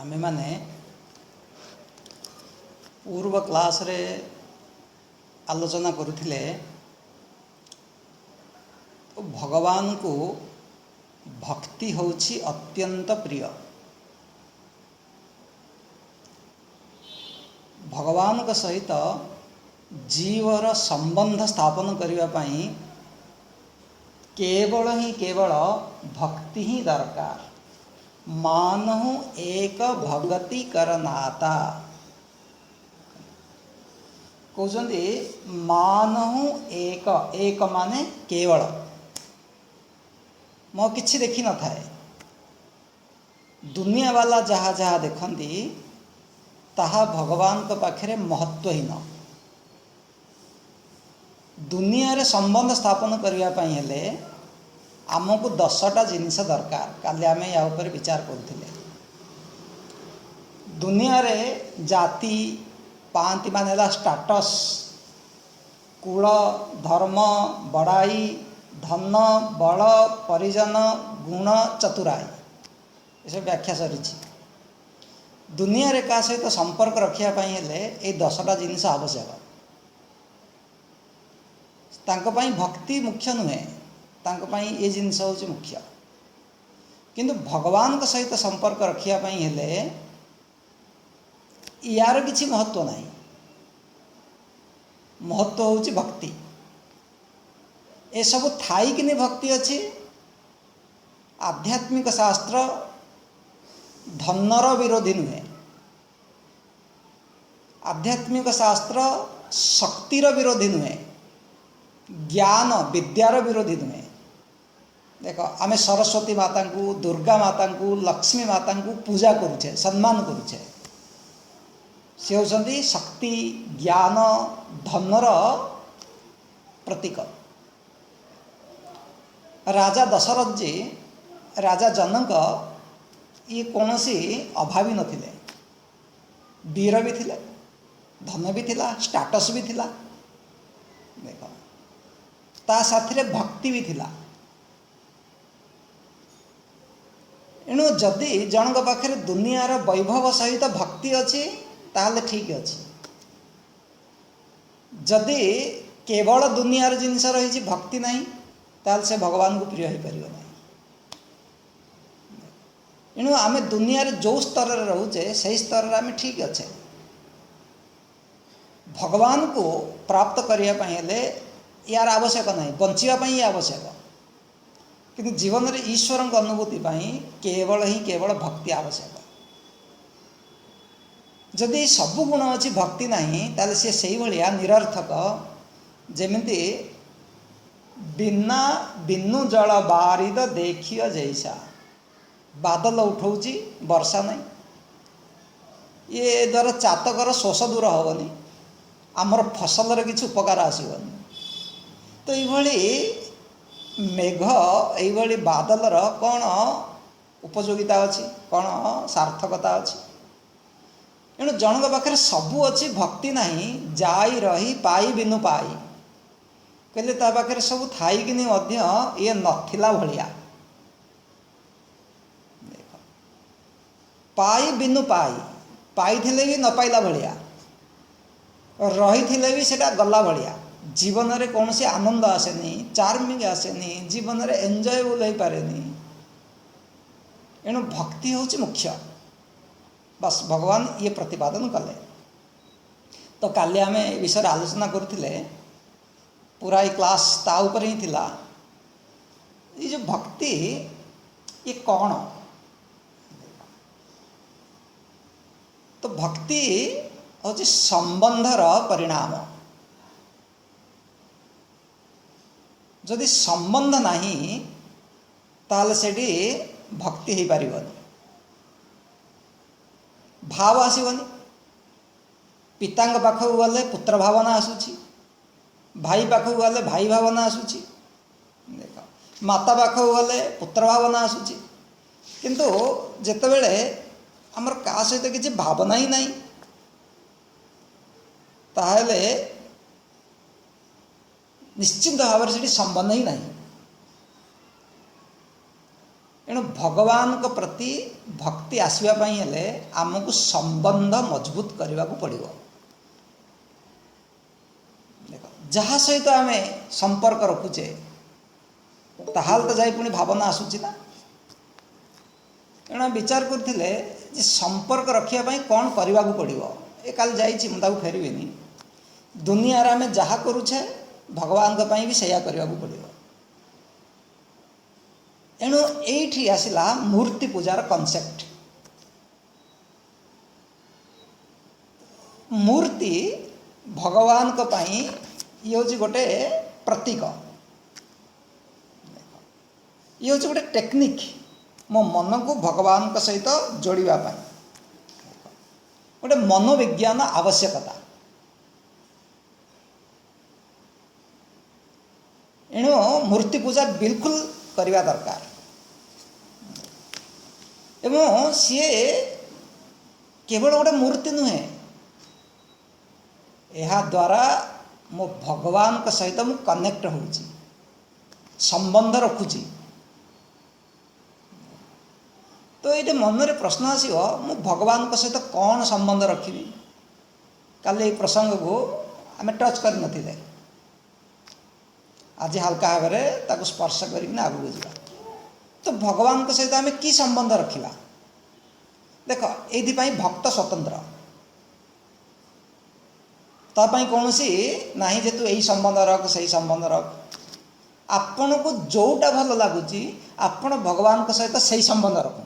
आमे माने पूर्व क्लास रे आलोचना करुथिले तो भगवान को भक्ति होछि अत्यंत प्रिय। भगवान का सहित जीवर संबंध स्थापन करने पाई केवल भक्ति ही दरकार। मानहु एक भगति करनाता कहते मानहु एक एक माने केवल मो किछि देखी न थाए दुनिया वाला जहा जहा देखती ताहा भगवान को पाखरे महत्वहीन। दुनिया रे संबंध स्थापन करने पाई हेले आमको 10टा जिनिस दरकार। काली आमे या ऊपर विचार करथिले। दुनिया रे जाति पांति मानेला स्टाटस कुल धर्म बड़ाई धन बल परिजन गुण चतुराई ये सब व्याख्या सरी। दुनिया रे का सहित संपर्क रखिया पाई हेले ए 10टा जिनिस आवश्यक। तांको पाई भक्ति मुख्य नुहे, तांको पाई ए जिनिस होची मुख्य। किंतु भगवान के सहित संपर्क रखिया पाई हेले यार किछि महत्व नहीं। महत्व होची भक्ति। ए सब थाई किनी भक्ति अछि। आध्यात्मिक शास्त्र धनर विरोधी नुहे। आध्यात्मिक शास्त्र शक्तिर विरोधी नुहे। ज्ञान विद्यार विरोधी नुहे। देख आमे सरस्वती माता को दुर्गा माता को लक्ष्मी माता को पूजा करुचे सम्मान करुचे। से होती शक्ति ज्ञान धनर प्रतीक। राजा दशरथ जी राजा जनक ये कौन सी अभावी नथिले। वीर भी थिले धन भी थिला स्टाटस भी थिला। देख ता साथी रे भक्ति भी थिला। एणु जदि जनक पाखे दुनियार वैभव सहित भक्ति अच्छी ताहले ठीक अच्छी। जदि केवल दुनियार जिनस रही भक्ति नहीं ताहले से भगवान को प्रिय हो पार नहीं। एणु आमे दुनियार जो स्तर रे रोचे से स्तर रे आमे ठीक अच्छे। भगवान को प्राप्त करने हेले यार आवश्यक नहीं बंचापी आवश्यक। किंतु जीवन में ईश्वर की अनुभूति केवल भक्ति आवश्यक। जदि सब गुण अच्छी भक्ति नहीं ताले सी से भाया निरर्थक। जेमिति बिना बिनु जल बारिद देखियो जैसा बादल उठाऊँच वर्षा नहीं ये द्वारा चातकर शोष दूर हेनी आमर फसल किसी उपकार आसबनी। तो ये मेघ ये बादलर कौन उपयोगिता अच्छी कौन सार्थकता अच्छी। एणु जनक पाखे सबू अच्छी भक्ति नहीं जाई रही पाई बिनु पाई कहले ता पाखे सब थाई कि ये नथिला भलिया। पाई बिनु पाई पाई थिले भी न पाइला भलिया रही थिले भी सेटा गला भलिया। जीवन रे कौन सी आनंद आसेनी चार्मिंग आसेनी जीवन रे एंजॉयबल हो पारे। एणु भक्ति होची मुख्य। बस भगवान ये प्रतिपादन कले। तो काली आमे विषय आलोचना करुथिले पूरा ये क्लास ता ऊपर ही थिला। ये जो भक्ति ये कौन तो भक्ति होची संबंधर परिणाम। जदि संबंध नहीं ताले सेठी भक्ति हो पारिबनी। भाव आसबनी। पिता पाखक गले पुत्र भावना आसूची भाई पाखक गले भाई भावना आसूची देख माता पाखक गले पुत्र भावना आसूची। किंतु जेतेबेले आमर का सहित किसी भावना ही नहीं ताहले निश्चिंत भाव से संबंध ही नहीं। एणु भगवान को प्रति भक्ति आसवाई हेले आमको संबंध मजबूत करने को पड़ो। देख जहाँ सहित आम संपर्क रखुचे ताहाल तो जाई पुणी भावना आसूची ना। एणु विचार करथिले जे संपर्क रखिया कौन करने को पड़ो। ए काल जाइए मुझे फेरबी दुनिया रे आम जहाँ करुचे भगवान भी सैया करने को पड़ो। एणु एठी आसिला मूर्ति पूजार कॉन्सेप्ट। मूर्ति भगवान को पाई ये हूँ गोटे प्रतीक, ये हूँ गोटे टेक्निक मो मन को भगवान को सहित जोड़िबा पाई गोटे मनोविज्ञान आवश्यकता। एणु मूर्ति पूजा बिल्कुल करवा दरकार। एवं सी केवल गोटे मूर्ति नुहे, यह द्वारा मो भगवान का सहित मु कनेक्ट हो संबंध रखुची। तो ये मन रे प्रश्न आसो मु भगवान का सहित कौन संबंध रखी। काली प्रसंग को आम टच कर नथिले, आज हल्का भाव में स्पर्श करके आगू जा। तो भगवान सहित आम कि संबंध रखा। देख ये भक्त स्वतंत्र तापाई कौन सी ना जे तू यही संबंध रख सही संबंध रख। आपण को जोटा भल लगुच आपण भगवान सहित सही संबंध रखु।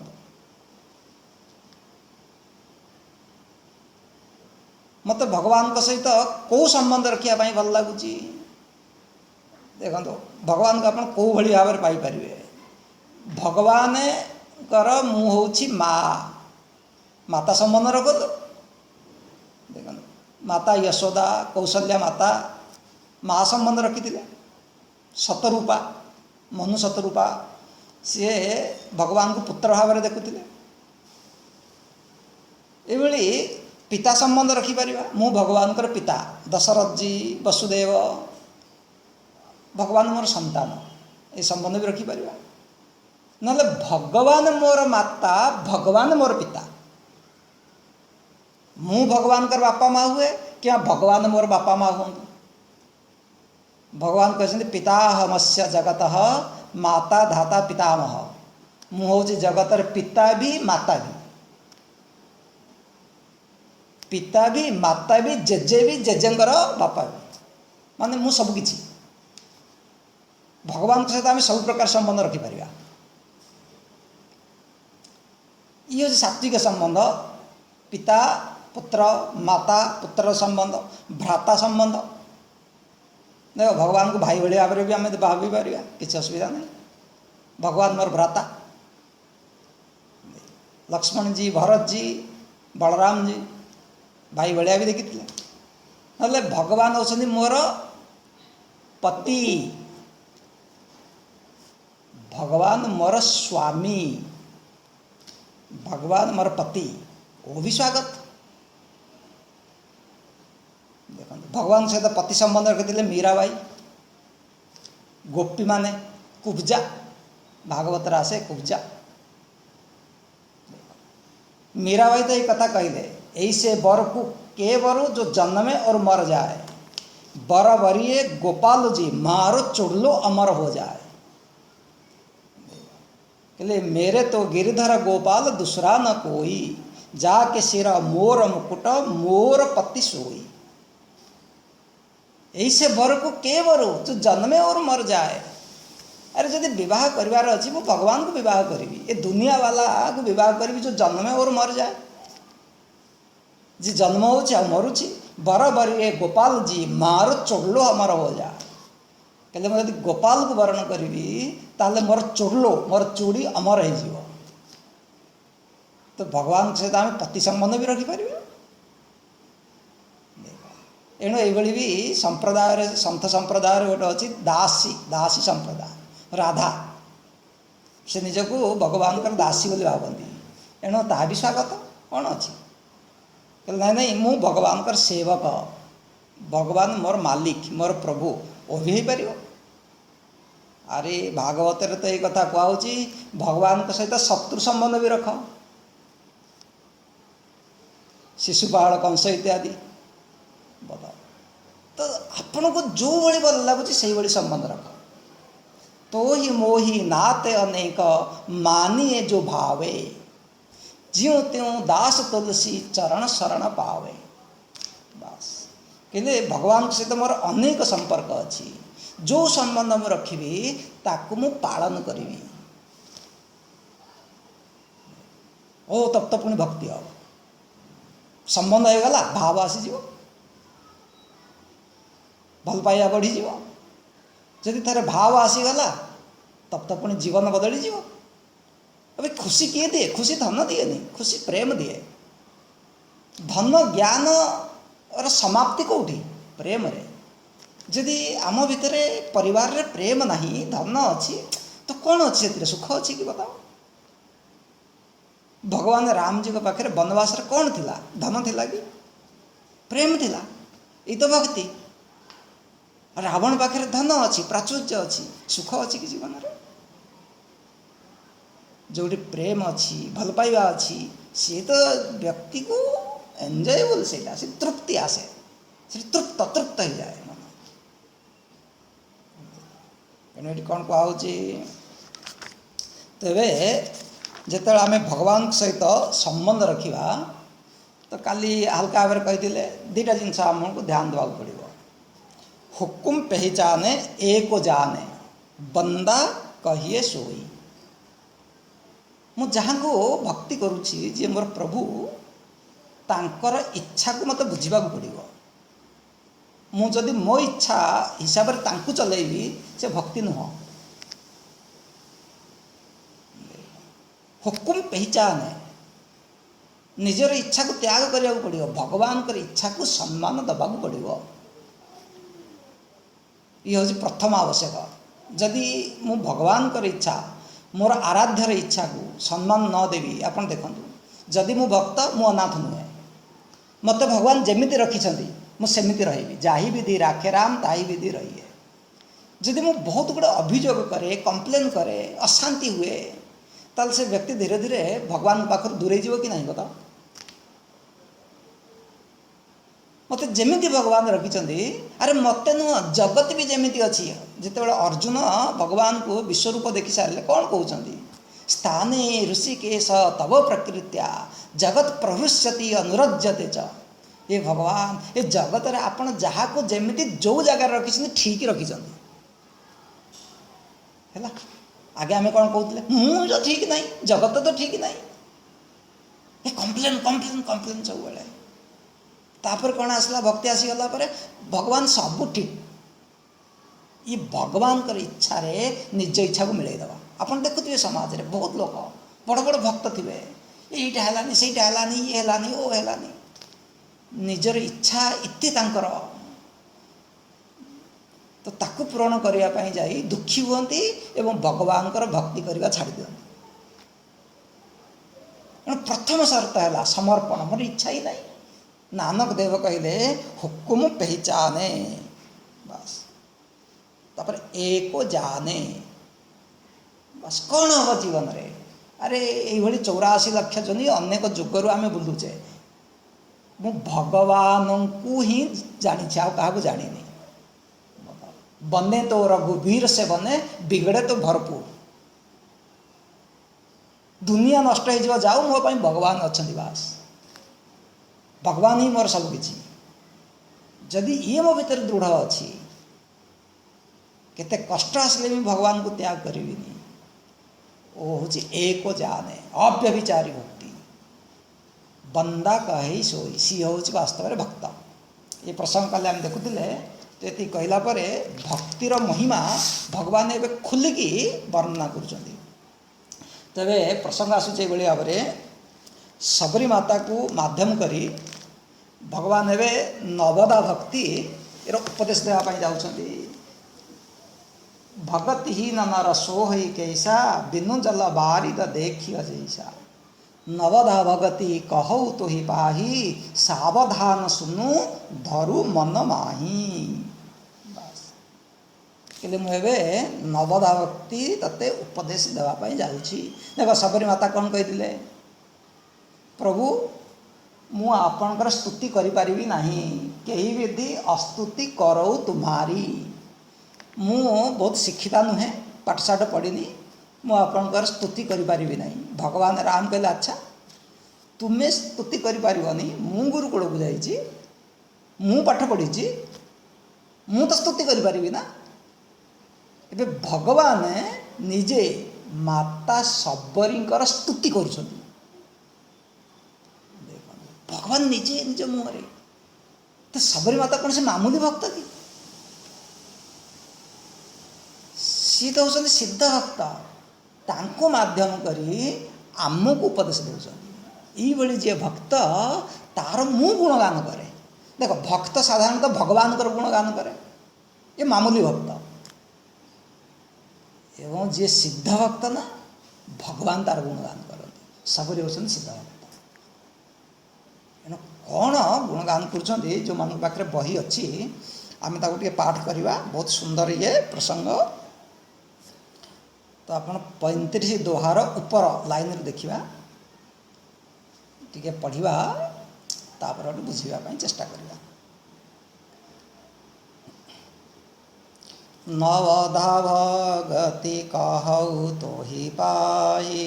मत भगवान सहित कौ संबंध रखा भल लगुच। देखो भगवान को आप कौ भाई भाव में पाइपर। भगवान कर मु हूँ माँ, माता संबंध रख। देख माता यशोदा कौशल्या माता माँ संबंध रखी। शतरूपा मनु शतरूपा सी भगवान को पुत्र भाव में देखुले। ये पिता संबंध रखिपर। मु भगवान पिता दशरथ जी वसुदेव भगवान मोर संतान ये संबंध भी रखिपर। ना भगवान मोर माता भगवान मोर पिता। मु भगवान कर बापा माँ हुए क्या भगवान मोर बापा माँ हूँ। भगवान कहते पिता हमस्य जगत माता धाता पितामह। मु हूँ जगतर पिता भी माता भी, पिता भी माता भी जेजे भी जेजेंकर बापा भी, माने मु सबकि भगवान सहित आम सब प्रकार संबंध रखिपर। ये सात्विक संबंध पिता पुत्र माता पुत्र संबंध भ्राता संबंध। देख भगवान को भाई भाई भाव में भी आम भावी पार किसी असुविधा नहीं। भगवान मोर भ्राता लक्ष्मण जी भरत जी बलराम जी भाई भाया भी देखी। ना भगवान होती मोर पति, भगवान मोर स्वामी, भगवान मोर पति वो भी स्वागत। देखो भगवान सहित पति संबंध रखी मीराबाई गोपी माने कुब्जा भागवत आसे कुब्जा। मीराबाई तो ये कथा कहले ऐसे बर को के बरु जो जन्मे और मर जाए, बर बरिए गोपाल जी मारो चुड़लो अमर हो जाए। कहले मेरे तो गिरधर गोपाल दूसरा न कोई, जाके सिरा मोर मुकुट मोर पति सोई। ऐसे बर को के बरु जो जन्मे और मर जाए। अरे जदि विवाह करिवार अछि मु भगवान को विवाह करी, ये दुनिया वाला को विवाह करी जो जन्मे और मर जाए। जी जन्म हो मरुची बर बरिए गोपाल जी मारो चोड़लो अमर हो जाए। कहले मैं यदि गोपाल को वर्ण करी ताले मोर चोड़लो मोर चूड़ी अमर हो। तो भगवान सहित आम पति संबंध भी रखिपर। एणु ये भी संप्रदाय सन्थ संप्रदाय गोटे अच्छी दासी दासी संप्रदाय। राधा से निजक भगवान कर दासी बोली भावती। एणु ता भी स्वागत कौन अच्छी। कहले ना नहीं मु भगवान कर सेवक, भगवान मोर मालिक मोर प्रभु वो भी हो पार। अरे भागवत तो ये कथा कहूँ भगवान के सहित शत्रु संबंध भी रख, शिशुपाल कंस इत्यादि बताओ। तो आपण को जो भली भल लगुच से भली संबंध रख। तो ही मोही नाते अनेक मानिए जो भावे, ज्यों त्यों दास तुलसी चरण शरण पावे। बस कहले भगवान सहित मोर अनेक संपर्क अच्छी, जो संबंध में रखी ताकू मु पालन करी। ओ तब तो पुणी भक्ति हम संबंध हो गला, भाव आसीज, भल पाइबा बढ़ीज। जदि थारे भाव आसीगला तब तो पुणी जीवन बदली जीव। अबे खुशी किए दिए? खुशी धन दिए नहीं, खुशी प्रेम दिए। धन ज्ञान और समाप्ति कौटी? प्रेम रे। जदि आम भितर परिवार रे प्रेम नहीं, धन अच्छी तो कौन अच्छी से सुख अच्छी कि बताओ? भगवान राम जी के पाखे वनवास रे कौन थिला? धन थिला कि प्रेम थिला? ये तो भक्ति। रावण पाखे धन अच्छी, प्राचुर्य अच्छी, सुख अच्छी कि जीवन रे? जो प्रेम अच्छी, भल पाइबा अच्छी, सी तो व्यक्ति को एंजॉयबल से तृप्ति आसे, से तृप्त तृप्त हो जाए मन। तेणु कौन कहुची तेरे जिते आम भगवान सहित संबंध रखा तो काली हल्का भाव कही दुटा जिनस आमको ध्यान देवा पड़ो। हुकुम पहचाने एक जाने, बंदा कहिए सोई। मु जहाँ को भक्ति करुछि जे मोर प्रभु, तांकर इच्छा को मत बुझा पड़ो। मु जदि मो इच्छा हिसाब से तांकु चलेबी से भक्ति नुह। हुकुम पहचान है, निजर इच्छा को त्याग करने को पड़ो, भगवान कर इच्छा को सम्मान दबा पड़ो। ये हूँ प्रथम आवश्यक। जदि मु भगवान कर इच्छा, मोर आराध्यर इच्छा को सम्मान न देवी, आप देखूँ जदि मु भक्त मु अनाथ नुहे, मत भगवान जमीती रखिंट मुझे रही, जाही विधि राखे राम ताही विधि रही। जदि मु बहुत गुड़े अभियोग करे, कंप्लेन करे, अशांति हुए, ताल से व्यक्ति धीरे धीरे भगवान पाखर दूरे जीव कि नहीं बताओ? मत जमीती भगवान रखिंट, अरे मत नुह जगत भी जमीती अच्छी। जिते अर्जुन भगवान को विश्वरूप देखि सारे कौन कहते? स्थाने ऋषिकेश तव प्रकृत्या जगत प्रहृष्यति अनुरज्यते च। ये भगवान ये जगत रे आपण जहाँ को जमीती जो जगार रखिंट ठीक रखिंट है। आगे आम कौन कहते? मुझे ठीक नहीं, जगत तो ठीक नहीं, ये कंप्लेन कंप्लेन कंप्लेन सब बेले। तापर कौन आसला? भक्ति आसीगला पर भगवान सबू ठीक। ये भगवान कर इच्छा रे निज इच्छा को मिलई दवा। आपन देखुथिबे समाज रे बहुत लोग बड़ बड़ भक्त थिबे, एटा हलानी सेटा हलानी, ये हलानी ओ हलानी, निजर इच्छा इत्ते तांकर, तो ताकू पूरण करिया पई जाई दुखी हुअंती एवं भगवान कर भक्ति करिवा छाड़ी दियंती। प्रथम शर्त है समर्पण। मोर इच्छा ही नहीं। नानक देव कहले हुकुम पहचाने, बस तापर एक जाने। बस कौन हम जीवन रे? अरे ये 84 लाख जनी अनेक जुगरु आम बुलुचे, मु भगवान को ही जानी, आ क्या जानी। बने तो रघुवीर से बने, बिगड़े तो भरपूर। दुनिया नष्ट हो जाऊ, मो पाई भगवान अच्छा। बास भगवान ही मोर सब किछि। जदि ये मो भीतर दृढ़ अच्छी, केते कष्ट आसले भी भगवान को त्याग करिविनी। ओ हूँ एक जाने, अव्यभिचारी भक्ति। बंदा कहे सोई, सी हूँ वास्तव में भक्त। ये प्रसंग काले आम देखुले, तो ये कहला परे भक्तिर महिमा भगवान एवं खुलिकी वर्णना करुँच। तेरे प्रसंग आसूचे भाव में सबरी माता को माध्यम करी भगवान एवं नवदा भक्ति उपदेश देवाई जाऊँच। भगति ही नर सोहई कैसा, बिनु जल बारिद देखिय जैसा। नवधा भगति कहु तो ही पाही, सावधान सुनु धरु मन माही। बस कहले मुझे नवधा भक्ति तते उपदेश देवाई जाऊँगी। देख सबरी माता कौन कही प्रभु मु आपणकर स्तुति करि नाही कहीं विधि अस्तुति करौ तुम्हारी। मु बहुत शिक्षिता नुहे पाठशाठ पढ़ी मु आपणकर स्तुति करि नाही। भगवान राम कहले अच्छा तुम्हें स्तुति करिपारिबनी मु गुरुकुल को जाइछि मु पाठ पढ़ी मु तो स्तुति करि ना। एबे भगवान निजे माता सबरींकर स्तुति करुछन्ति। भगवान निजे निज मुहरे तो सबरी माता कौन से मामूली भक्त की सी तो होती सिद्ध भक्त तांको माध्यम करी आमको उपदेश दौरान ये भक्त तार मु गुणगान करे। देख भक्त साधारणतः भगवान गुणगान करे ये मामूली भक्त एवं जे सिद्ध भक्त ना भगवान तार गुणगान करते सबरी होती सिद्ध भक्त। कौन गुणगान कर जो मान पाखे बही अच्छी आम ताके पाठ करवा बहुत सुंदर ये प्रसंग। तो आप 35 दोहार ऊपर लाइन देखा टी पढ़ा तापर बुझापी चेष्टा करवा। नवधा भगति कहु तो ही पाई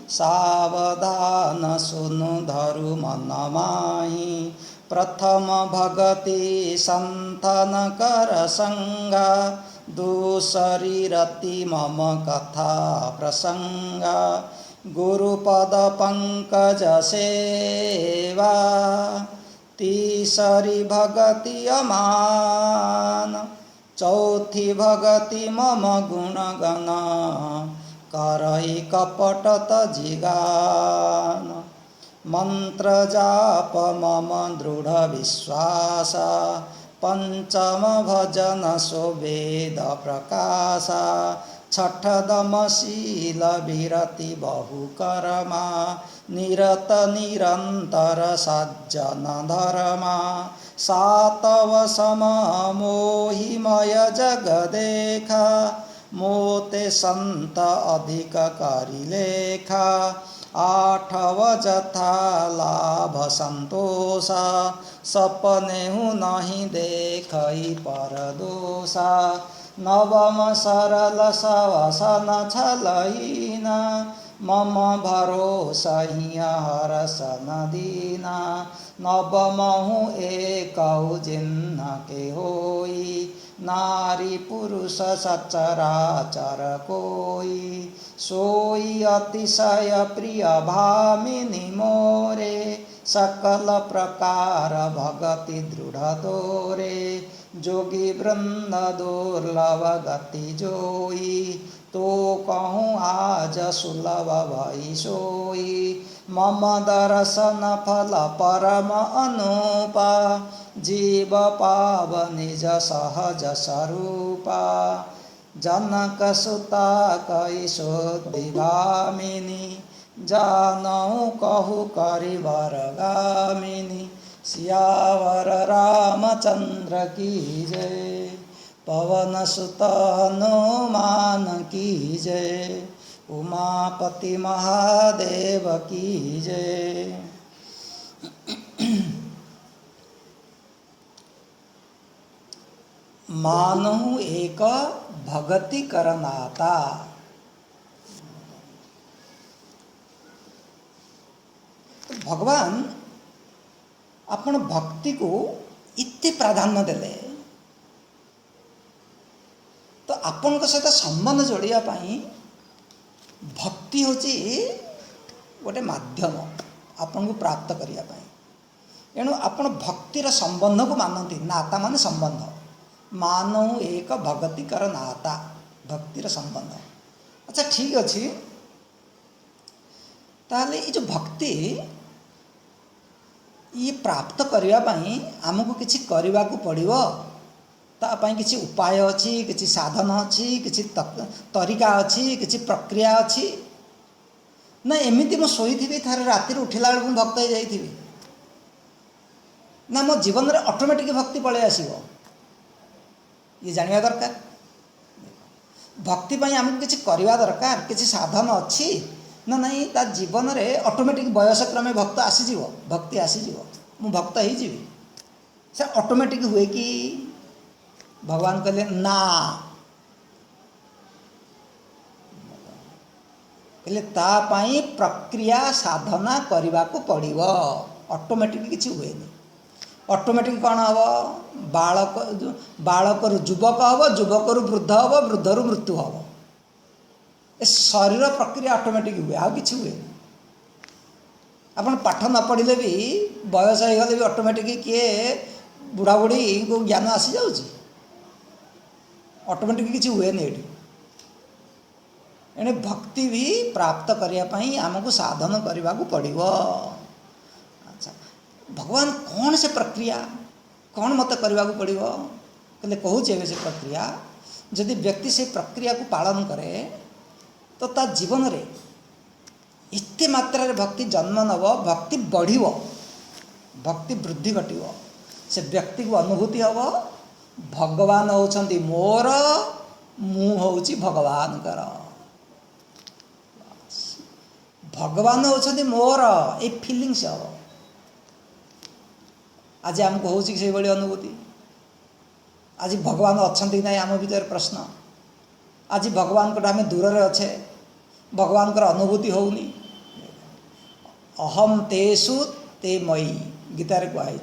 सावधान सुनु धरु मन माही। प्रथम भगति संतन कर संगा दूसरी रति मम कथा प्रसंगा। गुरुपद पंकज सेवा तीसरी भगति अमान। चौथी भगति मम गुणगण करई कपटत जिगान। मंत्र जाप मम दृढ़ विश्वास पंचम भजन सो वेद प्रकाशा। छठ दमशील विरति बहु करमा निरत निरंतर सज्जन धर्मा। सातव सम मोहिमय जग देखा मोते संत अधिक करि लेखा। आठव जथा लाभ संतोषा सपने हूँ नहीं देखई पर दोषा। नवम सरल सवसन छलईना मम भरोसा हरसन दीना। नवम हूँ एक जिन्न के होई नारी पुरुष सचराचर कोई। सोई अतिशय प्रिय भामिनी मोरे सकल प्रकार भगति दृढ़ तोरे। जोगी वृंद दुर्लभ गति जोई तो कहूँ आज सुलभ भई सोई। मम दर्शन फल परम अनुपा जीव पाव निज सहज स्वरूपा। जनक सुता कई शोधिगामिनी जानऊ कहु करिवर गामिनी। सियावर रामचंद्र की जय पवन सुत हनुमान की जय उमापति महादेव की जय। मानहु एक भगति करनाता। तो भगवान आपण भक्ति को इत्ते प्राधान्य देले तो आपण सहित संबंध जोड़िया पाई भक्ति होची गोटे माध्यम आपन को प्राप्त करिया पाई। एणु आपण भक्तिर संबंध को मानती नाता मान संबंध मानव एक भगति कर नाता भक्तिर संबंध। अच्छा ठीक अच्छी ताले ये जो भक्ति ये प्राप्त करने आमको किसी करने को पड़ो तापाई किसी उपाय अच्छी किसी साधन अच्छी किसी तरीका अच्छी किसी प्रक्रिया अच्छी ना एमती मु शोई थारे राति उठिला बेलू भक्त हो जाइए ना मो जीवन में ऑटोमेटिक भक्ति पलि आसो ये जानवा दरकार। भक्ति पाई आमको किसी करवा दरकार, किसी साधन अच्छी ना नहीं ता जीवन रे ऑटोमेटिक बयस क्रमे भक्त आसीज, भक्ति आसीज, मु भक्त हो जीवी से ऑटोमेटिक हुए कि भगवान कहले ना, कहले ता पाई प्रक्रिया साधना करने को पड़िवो, ऑटोमेटिक किसी हुए नहीं। ऑटोमेटिक कौन हम बालक, बालक रु युवक हम, युवक रु वृद्ध हम, वृद्ध रु मृत्यु हम, ए शरीर प्रक्रिया ऑटोमेटिक हुए, आ कि हुए। आपन पाठ न पढ़ले भी बयस हो गले भी ऑटोमेटिक किए बुढ़ा बुढ़ी को ज्ञान आसी जाउची, ऑटोमेटिक किसी हुए नहीं। एने भक्ति भी प्राप्त करने आमको साधन करने को पड़िवो। अच्छा, भगवान कौन से प्रक्रिया कौन मत करने को पड़िवो कहले कहूँ से प्रक्रिया जदि व्यक्ति से प्रक्रिया को पालन करे तो ता जीवन रे इतने मात्रा रे भक्ति जन्म नब, भक्ति बढ़िवो, भक्ति वृद्धि घटिवो, से व्यक्ति को अनुभूति हम भगवान होउछंती मोर, मु होउची भगवान कर, भगवान होउछंती मोर, ए फीलिंग्स हम आज आमको होउची से बड़ी अनुभूति। आज भगवान अच्छंती नहीं आम भीतर प्रश्न, आज भगवान को आम दूर रे अच्छे, भगवान कर अनुभूति होउनी। अहम तेषु ते मई गीतार कहुई,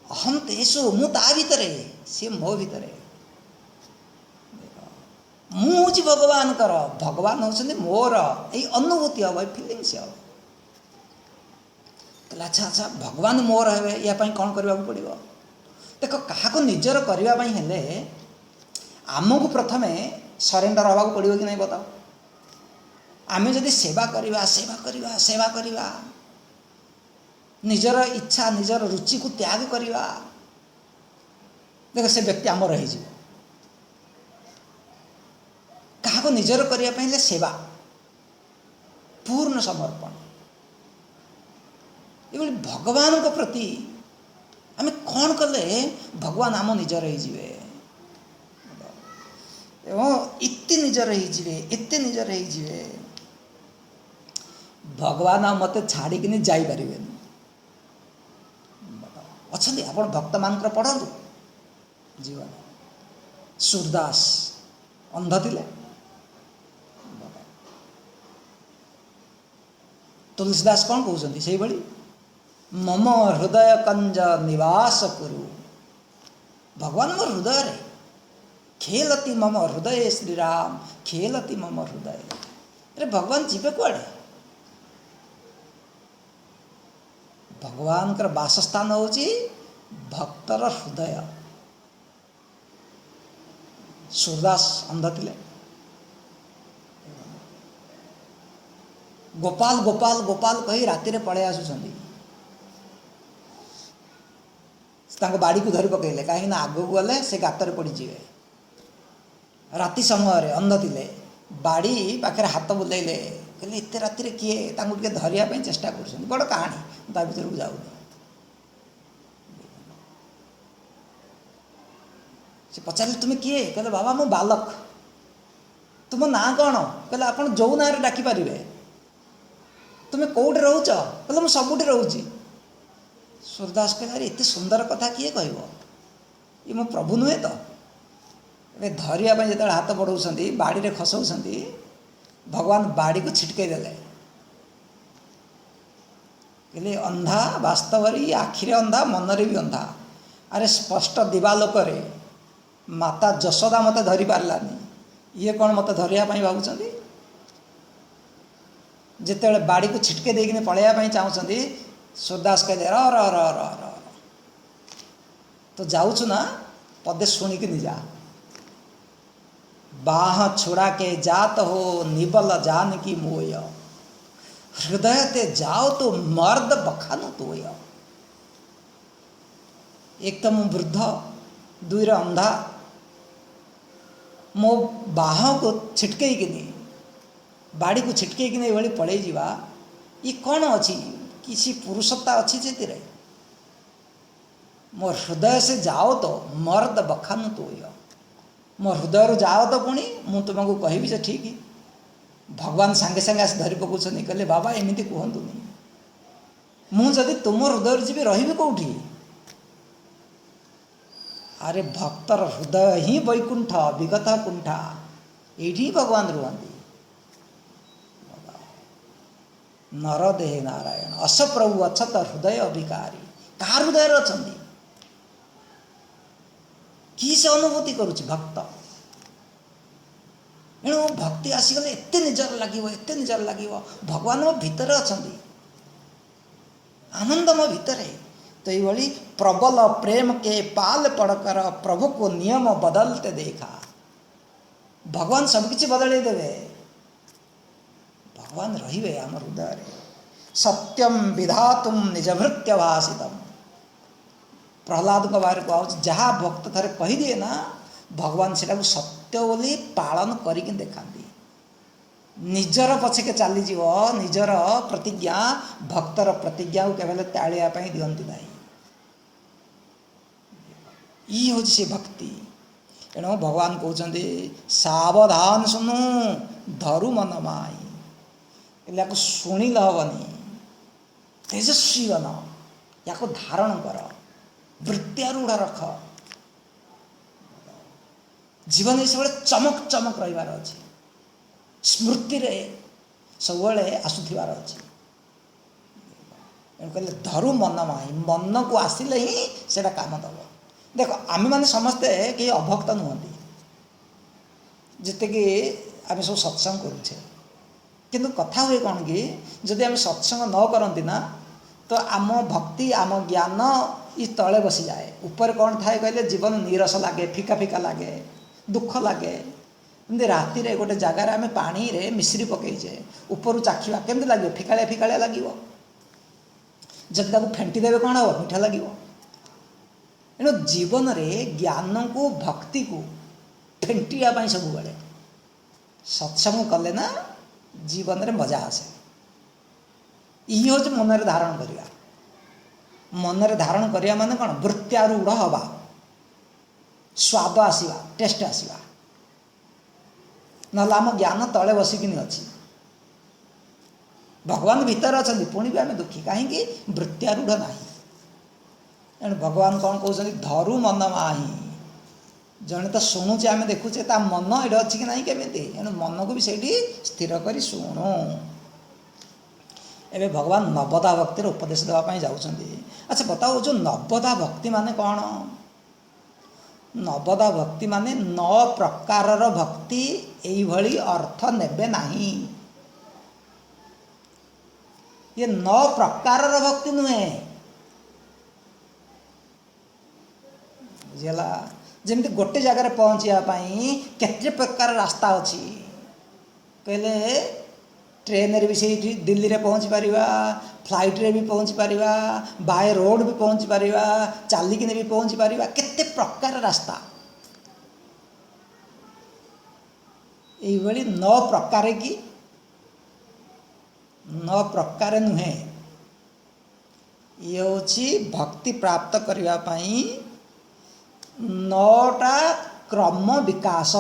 अहम तेषु मु ता भितर, सी मो भितर, मुझे भगवान कर, भगवान होउछंती मोर, ए अनुभूति हम, फीलिंग्स हम। अच्छा अच्छा भगवान मोर हे, या कौन करने को पड़ो देख, क्या निजर करने हेले आमको प्रथमे सरेंडर हवा को पड़ो कि नहीं बताओ। आमे जदि सेवा करवा सेवा करवा सेवा करवा, निजर इच्छा निजर रुचि को त्याग करवा, देख से व्यक्ति आम रही क्या निजर करने सेवा पूर्ण समर्पण, ये भगवान को प्रति आम कौन कले भगवान आम निजर हो, इतने निजर हो, एते निजर हो, भगवान मत छाड़िकी जापर अच्छा। आप भक्त मान पढ़ु जीवन, सूरदास अंध थिले, तुलसीदास कौन कहते से भली मम हृदय कंज निवास कुरु, भगवान मोर हृदय रे खेलती मम हृदय, श्रीराम खेलती मम हृदय। अरे भगवान जीवे कुआड़े, भगवान वासस्थान होची भक्तर हृदय। सूरदास अंध थिले, गोपाल गोपाल गोपाल कही राति पड़े आसुचंदी, बाड़ी को धरी पकड़े कहीं आग को गले से गातर पड़ जाए। राति समय अंध थिले, बाड़ी पाखे हाथ बुलेले, कहले एत राति किए धरिया चेष्टा कर, बड़ कहानी ता भर को जाऊँ। से पचारे तुम्हें किए, कहले बाबा मु बालक, तुम ना कौन, कहले आप जो ना डाकी पारे, तुम्हें कौटे रोच, कहले मुझे सबुठ रोची। सूरदास कहले अरे एत सुंदर कथा किए कह, ये मो प्रभु नुहे तो धरिया जो हाथ बढ़ाऊँ बाड़ी रे खसौं, भगवान बाड़ी को छिटके देले, कहले अंधा वास्तव आखिरे अंधा मनरे भी अंधा। अरे स्पष्ट दिवालोक माता जशोदा मत धरी पारानी, ये कौन मत धरिया भावुं, जिते बाड़ी को छिटके देकिन पलैया चाहूँगी। सूरदास कहले र र र र र तो जाऊँ ना पदे शुणिक जा, बाह छुड़ा के जात हो निबल जान की मोय, हृदय ते जाओ तो मर्द बखानु तोय। एक तो मु वृद्ध, दुई अंधा, मो बाह को छिटके कि बाड़ी को छिटके कि ये पड़े जावा, ये कौन अच्छी किसी पुरुषत्ता अच्छी से मो हृदय से जाओ तो मर्द बखानु तोय, मो हृदय जाओ तो पुणी मु तुमको कहबी जे ठीक भगवान सांगे सांगे आस धरी पकाउछन् कहले बाबा एमिति कहतुनि मुझे तुम हृदय जी रही कौटी अरे भक्तर हृदय ही वैकुंठ विगत कुंठा ये भगवान रुहति नरदेह नारायण अस प्रभु अछत हृदय अभिकारी क्या हृदय अच्छा कि से अनुभूति करुच्ची भक्त एणु भक्ति आसीगले एत निजर लगे भगवान मो भितर अच्छा आनंद मो भितर तो ये प्रबल प्रेम के पाल पड़कर प्रभु को नियम बदलते देखा भगवान सबकि बदल देवे भगवान रहिबे आम हृदय सत्यम विधातुम निजभृत्य भाषितम प्रहलाद को बारे कह जहाँ भक्त थे कहीदिए ना भगवान से सत्य बोली पालन करके देखाती निजर पछके चली निजर प्रतिज्ञा भक्तर प्रतिज्ञा को केवल टाळिया दिखती ना ये हूँ से भक्ति एणु भगवान कहते सावधान सुनु धरु मन माई या शुणिल हेनी तेजस्वी बन या धारण कर वृत्त्यारूढ़ रख जीवन सब चमक चमक रहीबार अच्छे स्मृति रे सब आसुथिबार अच्छे कहले धरु मन माई मन को आसिले ही से काम दब देख आम मैंने समस्ते कहीं अभक्त नुहति जिते कि आम सब सत्संग करुचे किंतु कथा हुए कौन कि जदि आम सत्संग न करती ना तो आम भक्ति आम ज्ञान ये तले बसी जाए ऊपर कौन थाए कहले जीवन नीरस लगे फिका फिका लगे दुख लगे एमती राति रे गोटे जगार आम पानी रे मिश्री पकईचे ऊपर चाखिबा केमती लगे फिकालिया फिकालिया लगे जब फेंटी देवे कौन हम मीठा लगे एणु जीवन रे ज्ञान को भक्ति को फेंटिया सब बड़े सत्संग कले ना जीवन रे मजा आसे ये हूँ मन धारण करवा मन धारण करवा माने कौन वृत्त्यारूढ़ हवा स्वाद आसवा टेस्ट आसवा ना आम ज्ञान तले बसिकिनी अच्छी भगवान भीतर अच्छा पुणी भी आम दुखी कहीं वृत्त्यारूढ़ ना एणु भगवान कौन कहते धरु मन माही जड़े तो शुणुचे आम देखुचे ता मन ये अच्छी कि नहीं केमी एणु मन को भी सही स्थिर कर शुणु एवं भगवान नवदा भक्तिर उपदेश देवाई जाऊँच अच्छा बताओ जो नवदा भक्ति माने कौन नवदा भक्ति माने 9 प्रकार भक्ति यही अर्थ नेबे नहीं ये 9 प्रकार भक्ति नुहे बुझेगा जमी गोटे जगार पहुँचापी केते प्रकार रास्ता अच्छी कहले ट्रेन रे भी से दिल्ली रे पहुँची पारिबा फ्लाइट रे भी पहुँची पारिबा बाय रोड भी पहुँची पारिबा चालिकिने भी पहुँची पारिबा केते प्रकार रास्ता यही 9 प्रकार की 9 प्रकार नुहे ये हूँ भक्ति प्राप्त करने 9टा क्रम विकास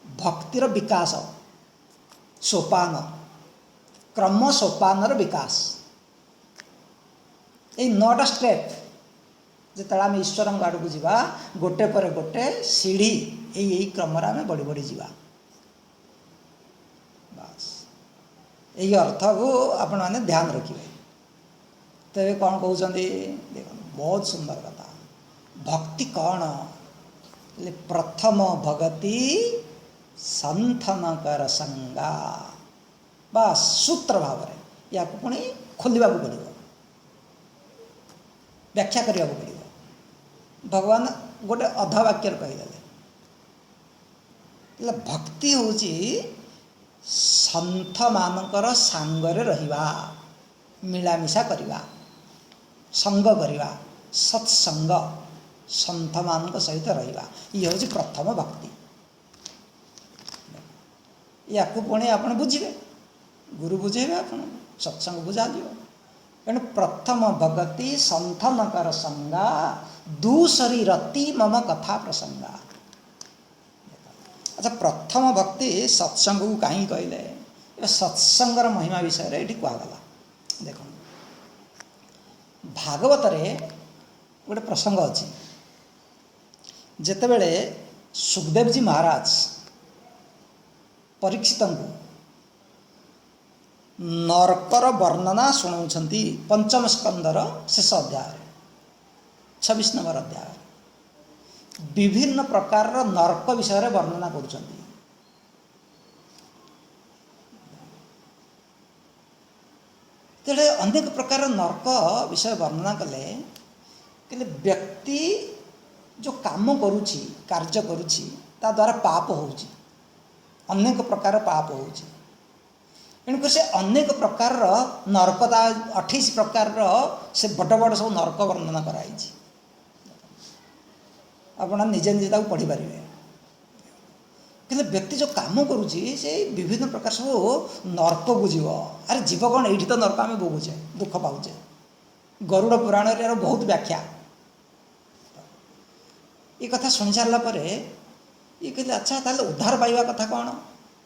भक्तिर विकास सोपान क्रम सोपान विकास ये 9टा स्टेप जो आम ईश्वर आड़ को जा गोटे पर गोटे सीढ़ी यही क्रम आम बढ़ी बढ़ी जा बस यही अर्थ को आपण मैंने ध्यान रखिए तेरे कौन कहते देख बहुत सुंदर कथा भक्ति कौन प्रथम भगति संथन कर संगा बस सूत्र भाव या पुणी खोलने पड़ो व्याख्या करने पड़ो भगवान गोटे अधा वाक्य कहीदे भक्ति हूँ सन्थ मानकर सांगरे रहिबा मिलामिशा करवा संग करवा सत्संग सन्थ मान सहित रहिबा ये हूँ प्रथम भक्ति या पुणी आप बुझे गुरु बुझेबे आप सत्संग बुझा दियो एणु प्रथम भगति संथन कर संगा दूसरी रति मम कथा प्रसंगा अच्छा प्रथम भक्ति सत्संग को कहीं कहले सत्संगर महिमा विषय ये कहगला देख भागवत गोटे प्रसंग अच्छी जितेबले सुखदेव जी महाराज परीक्षित को नरकर वर्णना शुणाउछन्ति पंचम स्कंदर शेष अध्याय 26 नंबर अध्याय विभिन्न प्रकार नरक विषय रे वर्णना करुछन्ति। तेरे अनेक प्रकार नरक विषय वर्णना कले कि व्यक्ति जो काम करुछि कार्य करुछि ता द्वारा पाप होउछि अनेक प्रकार पाप होउछि एणुक से अनेक प्रकार नरकता 28 प्रकार से बड़ बड़ सब नरक वर्णना कराई आपण निजे निजे ताको पढ़ी पारिबे कि व्यक्ति जो काम करुछि से विभिन्न प्रकार सब नरक को जीव अरे जीव कौन ये तो नरक आम भोगुचे दुख पाऊे गरुड़ पुराण यार बहुत व्याख्या ये कथा शुणी सारा पर ये कहले अच्छा ताले उद्धार पाइबा कथा कौन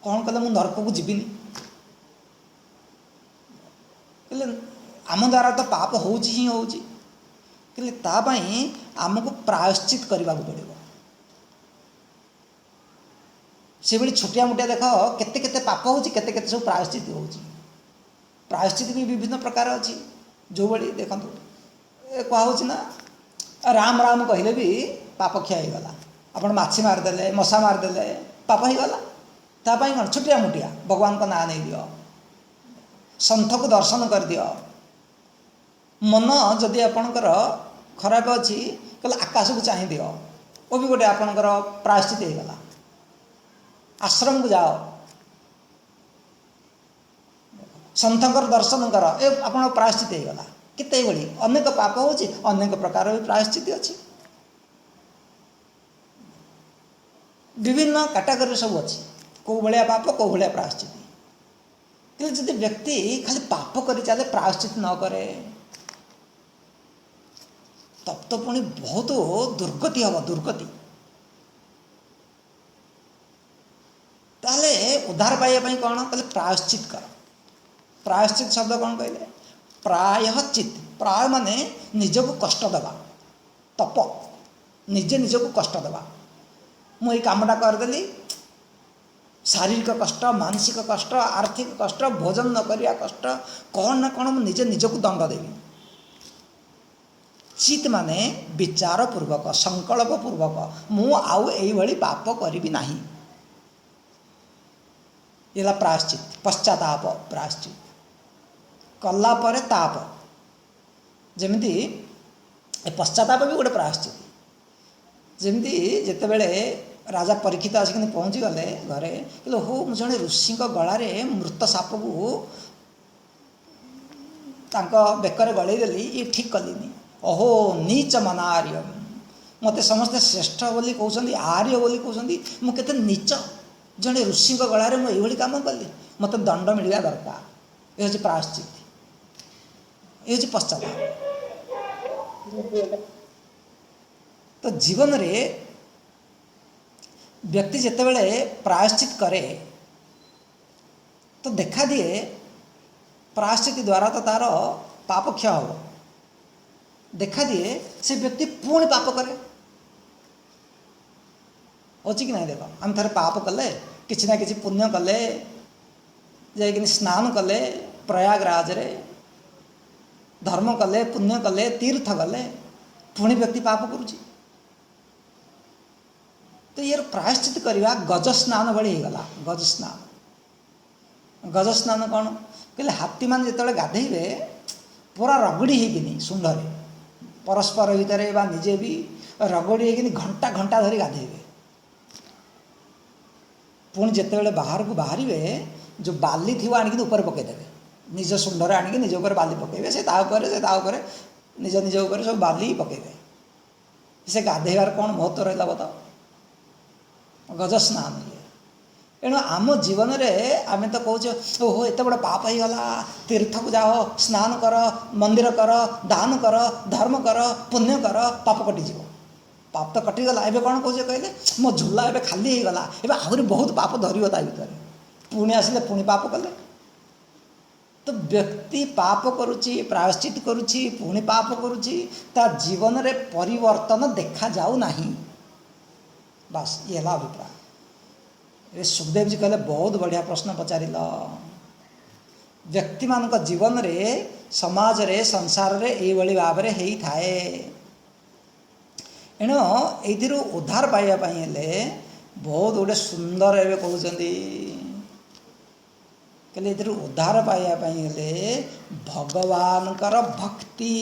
कौन कले मु नरक को जीविनी कहले आम द्वारा तो पाप होउछि ही होउछि कहले ता पई आमको प्रायश्चित करबा को पड़िबो से बड़ी छोटिया मोटिया देख केते केते पाप होउछि केते केते सब प्रायश्चित होउछि प्रायश्चित भी विभिन्न प्रकार अछि जो बड़ी देखंतु कह होछि ना राम राम कहले भी पाप क्षय हो गला आपण माछी मारदेले मशा मारदेले पाप हो गला ता पई कोन छोटिया मोटिया भगवान को ना नहीं दियो संत को दर्शन कर दियो मन जदि आपणकर खराब अच्छी कहले आकाश को चाह दियो वो भी गोटे आपणकर प्रायश्चित हो गला आश्रम को जाओ संतकर दर्शन कर ए आपण प्रायश्चित हो गला केते बड़ी अनेक पाप होची अनेक प्रकार प्रायश्चित अच्छी विभिन्न कैटेगरी सब अच्छी कौ भाया पाप कौ भाया प्रायश्चित कि जब व्यक्ति खाली पाप कर चले प्रायश्चित न करे तब तो पुणी बहुत दुर्गति हम दुर्गति ताले उद्धार पाइबा कौन कहले प्रायश्चित कर प्रायश्चित शब्द कौन कहले प्रायश्चित प्राय माने निजको कष्ट देवा तप निजे निजको कष्ट देवा मु कामटा करदेली शारीरिक कष्ट मानसिक कष्ट आर्थिक कष्ट भोजन न करिया कष्ट कौन ना कौन निजे निजको दंड देवी चित माने विचार पूर्वक संकल्प पूर्वक मु आउ एई भली पाप करिबि नाही येला प्रायश्चित पश्चाताप प्रायश्चित कला परे ताप जेमिति पश्चाताप भी गोटे प्रायश्चित जेमिति जेतेबेले राजा परीक्षित आसिक पहुँची गले घरे कहले हो मु जड़े ऋषि गलारे मृत साप को बेकर गलईदेली ये ठीक कलिनी अहो नीच मनार्य मते समस्ते श्रेष्ठ बोली कहते आर्य बोली कहते मुझे नीच जड़े ऋषि गलारे मुझे कम कली मत दंड मिलवा दरकार ये हूँ प्रायश्चित ये हूँ पश्चाताप तो जीवन रे व्यक्ति जितेबले प्रायश्चित करे तो देखा दिए प्रायश्चित द्वारा तो तार पाप क्षय हो देखा दिए से व्यक्ति पुणी पाप करे अच्छी कि नहीं देख आम थे पाप कले किसी ना किसी पुण्य कले जाकि स्नान कले प्रयागराज रे धर्म कले पुण्य कले तीर्थ कले पुणी व्यक्ति पाप करुच्ची तो यार प्रायश्चित करवा गज स्नान भली गला गज स्नान कौन कहले हाथी मान जो गाधेबे पूरा रगड़ी होगी सुंडरे परस्पर भितर निजे भी रगड़ी होगी घंटा घंटा धरी गाधेबे पुणी जिते बाहर को बाहर जो बाली थी आणिक ऊपर पकईदेवे निज सुंडरे आणिक निज ऊपर बाली पकईबे से निज निज ऊपर सब बाली पकईबे से गाधेबार कौन महत्व रहा बताओ गज स्नान ये एणु आम जीवन में आम तो कहे ओहो एत बड़ा पाप हो गला तीर्थ को जाओ स्नान कर मंदिर कर दान कर धर्म कर पुण्य कर पाप कटिज पाप तो कटिगला एबे कौन कहे कहले मो झोला एबे खाली हो गला एबे आहरी बहुत पाप धरियो ता भीतर पुणी आसिले पुणी पाप कले। तो व्यक्ति पाप करुच्ची प्रायश्चित करुच्ची पुणी पाप करुच्ची ता जीवन रे परिवर्तन देखा जाऊ नहीं। बस ये है अभिप्राय। सुखदेव जी कहले बहुत बढ़िया प्रश्न पचार व्यक्ति मान जीवन रे समाज रे संसार रे यही भाव में होई थाए। एणु ये उद्धार पाइबापी बहुत गोटे सुंदर एवं कहते कहले ये उद्धार पाइबापी भगवान भक्ति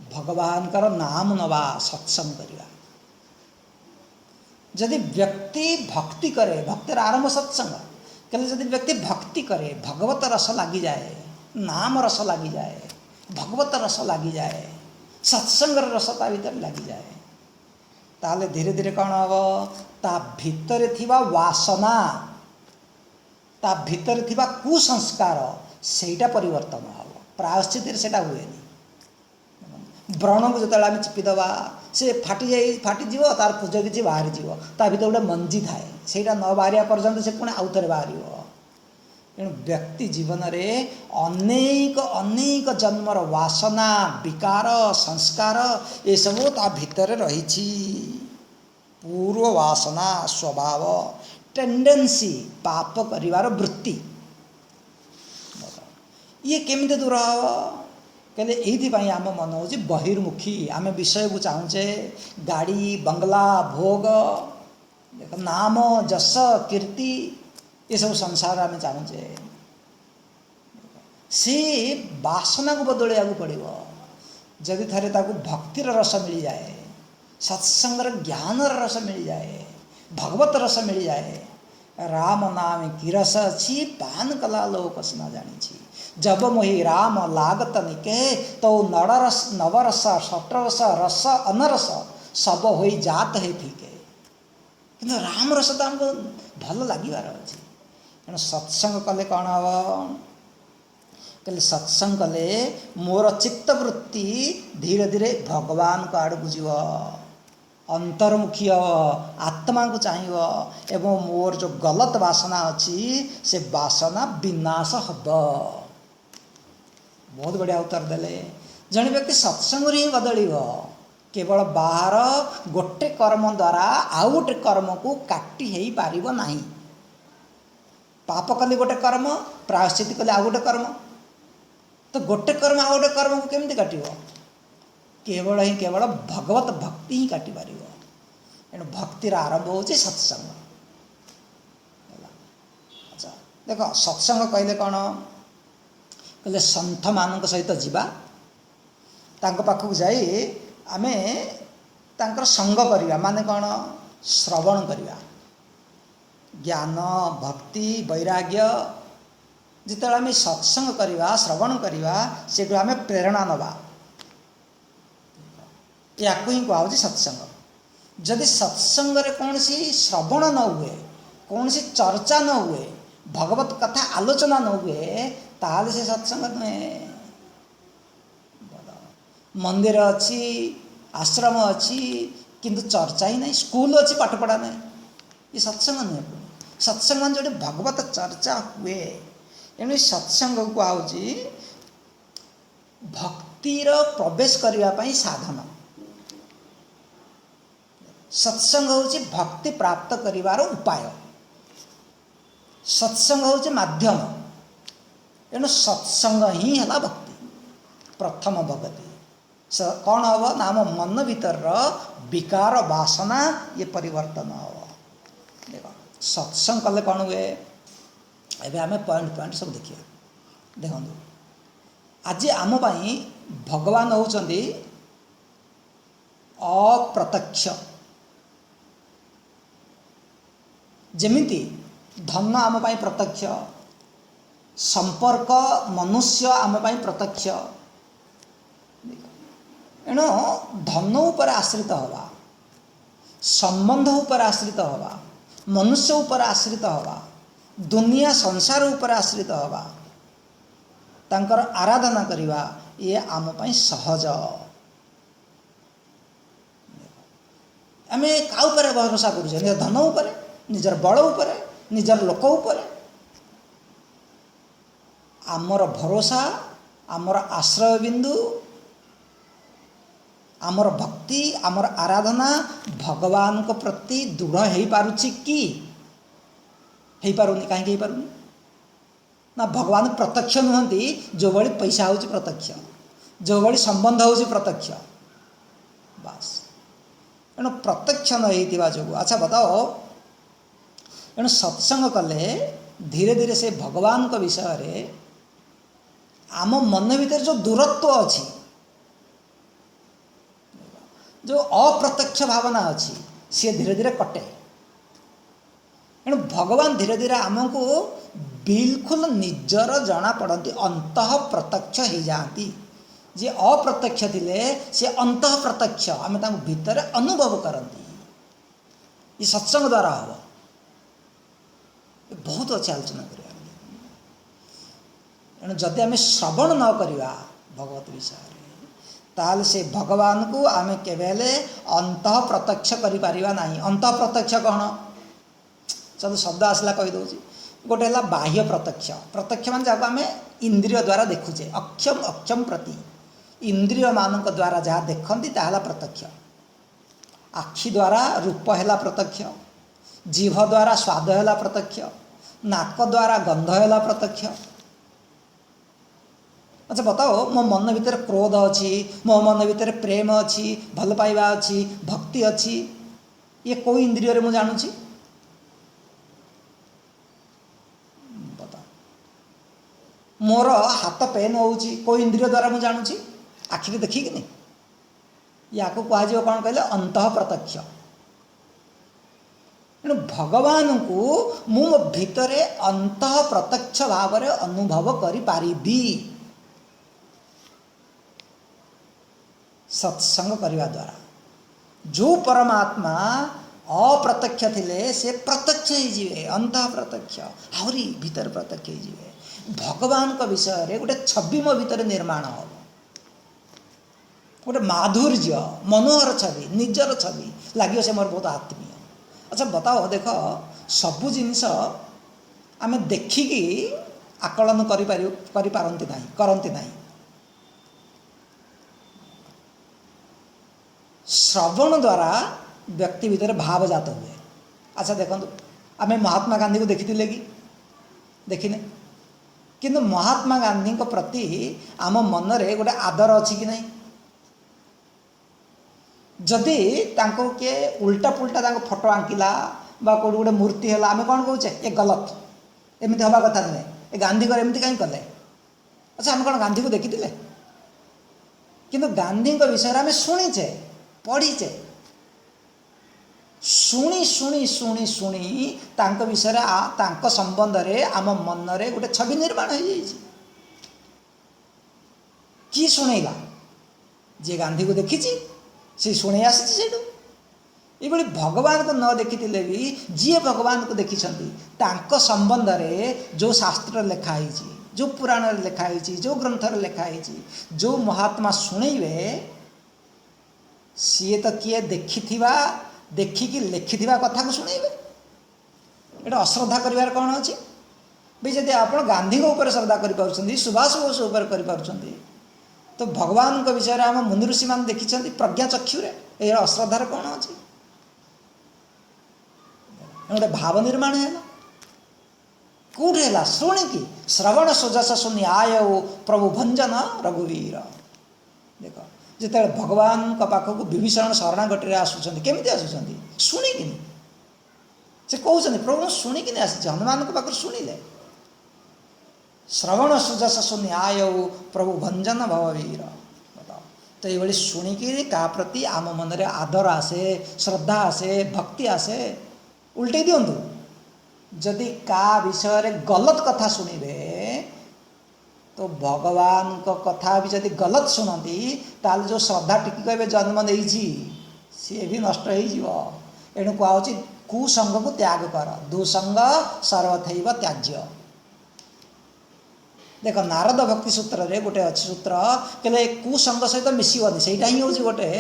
भगवान नाम नवा सत्संग करवा। जदि व्यक्ति भक्ति करे भक्तिर आरंभ सत्संग कहले जदि व्यक्ति भक्ति करे भगवत रस लगी जाए नाम रस लगी जाए भगवत रस लगी जाए सत्संग रस ता भीतर लगी जाए ताले धीरे धीरे कौन हम ता भितर थिबा वासना ता भितर थिबा कुसंस्कार सेटा परिवर्तन हम प्रायश्चित से हुए व्रण को जो आम चिपिदबा से फाटीज तार पूज किसी बाहरी जीव ता भीतर गोटे मंजी थाए सेटा न बाहरिया पर्यंत से पुणी आउ थे बाहर। तेणु व्यक्ति जीवन रे अनेक अनेक जन्मर वासना विकार संस्कार ये सब ता भीतर रही पूर्व वासना स्वभाव टेंडेंसी पाप करिवार वृत्ति ये केमिति दूर हम कहले ये आम मन हो बहिर्मुखी आम विषय को चाहूचे गाड़ी बंगला भोग नाम जस कीर्ति ये सब संसार आम चाहूचे से वासना को बदलिया पड़ो। जदि थे भक्तिर रस मिल जाए सत्संग ज्ञान रस मिल जाए भगवत रस मिल जाए राम नाम की रस अच्छी पान कला लोक न जानी जब मोहि राम लागत निके तो नड़रस नवरस सटरस रस अनरस सब हो जात है फीके कि राम रस तो हमको भल लगिबार अच्छे। तेणु सत्संग कले कौन हम कहले सत्संग कले मोर चित्तवृत्ति धीरे धीरे भगवान को आड़ बुझ अंतर्मुखी आत्मा को चाहिए एवं मोर जो गलत वासना अच्छी से वासना विनाश हम। बहुत बढ़िया उत्तर देले जड़े व्यक्ति सत्संग ही बदल केवल बाहर गोटे कर्म द्वारा आउ गोटे कर्म को काटी ही पार नहीं। पाप कले गोटे कर्म प्रायश्चित कले आउ गोटे कर्म तो गोटे कर्म आउ गोटे कर्म को केमती काट केवल ही केवल भगवत भक्ति ही काटी पार। एणु भक्तिर आरंभ हो सत्संग। अच्छा देख सत्संग कहले कौन कहले सन्थ मान सहित जीवा पाखक जाई आमे तांकर संग करिया माने कौन श्रवण करिया ज्ञान भक्ति वैराग्य जिते आम सत्संग करिवा श्रवण करिवा से आम प्रेरणा नवा या ही कहुच्छे सत्संग। जदि सत्संग रे कौन सी श्रवण न हुए कौन सी चर्चा न हुए भगवत कथा आलोचना न हुए ताले से सत्संग नुहे। मंदिर अच्छी आश्रम अच्छी किंतु चर्चा ही नहीं स्कूल अच्छी पाठ पढ़ा नहीं ये सत्संग नुहे। सत्संग मान जो भगवत चर्चा हुए एणु सत्संग को आउची भक्तिर प्रवेश करने साधन। सत्संग होची भक्ति प्राप्त करिवार उपाय सत्संग होची माध्यम। एणु सत्संग ही है भक्ति प्रथम भगति कौन हम नाम मन भीतर विकार वासना ये परिवर्तन हम। देख सत्संग कले कौन हुए एवं आम पॉइंट पॉइंट सब देखिए। देखो आज आम भगवान होउचंदी अप्रत्यक्ष जेमिति धन आम प्रत्यक्ष संपर्क मनुष्य आम प्रत्यक्ष। एणु धन उपर आश्रित हवा संबंध उपर आश्रित हवा मनुष्य उपर आश्रित हवा दुनिया संसार उपर आश्रित हवा तांकर आराधना करिवा ये आम सहज। आम क्या भरोसा करुचे निज धन उपर निजर बल उपर निजर लोक उपर आमर भरोसा आमर आश्रय बिंदु आमर भक्ति आमर आराधना भगवान को प्रति दृढ़ हो पारुछि कि हो पारुनी कहीं पारुनी ना भगवान प्रत्यक्ष नुहति जो बड़ी पैसा हूँ प्रत्यक्ष जो बड़ी संबंध हूँ प्रत्यक्ष बास तेणु प्रत्यक्ष न जो अच्छा बताओ तेणु सत्संग कले धीरे धीरे से भगवान को विषय रे आम मन भीतर जो दूरत्व अच्छी जो अप्रत्यक्ष भावना अच्छी सी धीरे धीरे कटे तेणु भगवान धीरे धीरे आमको बिल्कुल निजर जना पड़ती अंतः प्रत्यक्ष हो जाती जे अप्रत्यक्ष थिले से अंतः प्रत्यक्ष आम भितर अनुभव करती ये सत्संग द्वारा हम बहुत अच्छी आलोचना कर जदि आम श्रवण न करवा भगवत विषय ताल से भगवान को आम केवल अंतः प्रत्यक्ष करिपारिबा नाही। अंतः प्रत्यक्ष कौन चलो शब्द आसला कहीदे गोटे है बाह्य प्रत्यक्ष प्रत्यक्ष मान जहाँ आम इंद्रिय द्वारा देखुचे अक्षम अक्षम प्रति इंद्रिय मान द्वारा जहाँ देखती ताहला प्रत्यक्ष आखि द्वारा रूप है प्रत्यक्ष जीभ द्वारा स्वाद है प्रत्यक्ष नाक द्वारा गंध है प्रत्यक्ष। अच्छा बताओ मो मन भीतर क्रोध अच्छी मो मन भीतर प्रेम अच्छी भल पाइबा अच्छी भक्ति अच्छी ये कोई इंद्रिय मुझे जानूची बताओ मोर हाथ पेन होची कोई इंद्रिय द्वारा मुझे जानूची आखिरी देखिक नहीं या कह कौन कहले अंतः प्रत्यक्ष तेणु भगवान को मु भितर अंतः प्रत्यक्ष भाव में अनुभव करि सत्संग करने द्वारा जो परमात्मा अप्रत्यक्ष थिले से प्रत्यक्ष ही अंतः प्रत्यक्ष आहरी भीतर प्रत्यक्ष ही भगवान का विषय रे गोटे छवि मो भीतर निर्माण हो गोटे माधुर्य मनोहर छवि निजर छवि लगे से मोर बहुत आत्मीय। अच्छा बताओ देख सबु जिनस आम देखिकी आकलन करती नहीं श्रवण द्वारा व्यक्ति भीतर भाव जात हुए। अच्छा देखो आम महात्मा गांधी को देखी कि देखने किंतु महात्मा गांधी को प्रति आम मन रे गोटे आदर अच्छी कि नहीं जदि तांको के उल्टा पुल्टा फोटो आंकिला बा कोड गोटे मूर्ति है आम कौन कहे ये गलत एमती हवा कथा नुहे ये गांधी को एमती कहीं कले। अच्छा आम कौन गांधी को देखी किंतु गांधी विषय आम शुणीचे पढ़ीचे शुणी शुणी शुणी शुणी तांको विषय तांको संबंध रे आम मन रे गोटे छवि निर्माण हो जाइए कि शुणेगा जे गांधी को देखी सी शुणे आसी ये भगवान को न देखी भी जी भगवान को देखी संबंध रे जो शास्त्र लिखाई जो पुराण लिखाई जो ग्रंथ लिखाई जो महात्मा शुणेबे सी तो किए देखिकी लिखिथिबा कथा को शुणेबे ये अश्रद्धा करिवार कौन अच्छी भी जब आप गांधी को ऊपर श्रद्धा करें सुभाष बोस ऊपर करें तो भगवान को विषय आम मुनि ऋषि मान देखी प्रज्ञा चक्षुरे ये अश्रद्धार कौन अच्छी गोटे भाव निर्माण है कौटे है शुणिकी श्रवण सुजस सुनि आय प्रभु भंजन रघुवीर देख जिते भगवान का पाखक विभीषण शरणागति आसुँच केमी आसुँच शुणिकी से कहते प्रभु शुणिकी आसी हनुमान को पाखर शुणिले श्रवण सुजस सुनि आय प्रभु भंजन भववीर बताओ तो ये शुणिकी क्या प्रति आम मन रे आदर आसे श्रद्धा आसे भक्ति आसे उल्टे दिंतु जदि का विषय रे गलत कथा शुणिबे तो भगवान को कथा भी जदि गलत शुणती ताल जो श्रद्धा टिकी कहे जन्म नहीं सी भी नष्ट होणु कहुच्च कुसंग को त्याग कर दुसंग सर्वथैव त्याज्य। देख नारद भक्ति सूत्र रे गोटे अच्छी सूत्र कहले कुसंग सहित मिसबनी से ही हूँ गोटे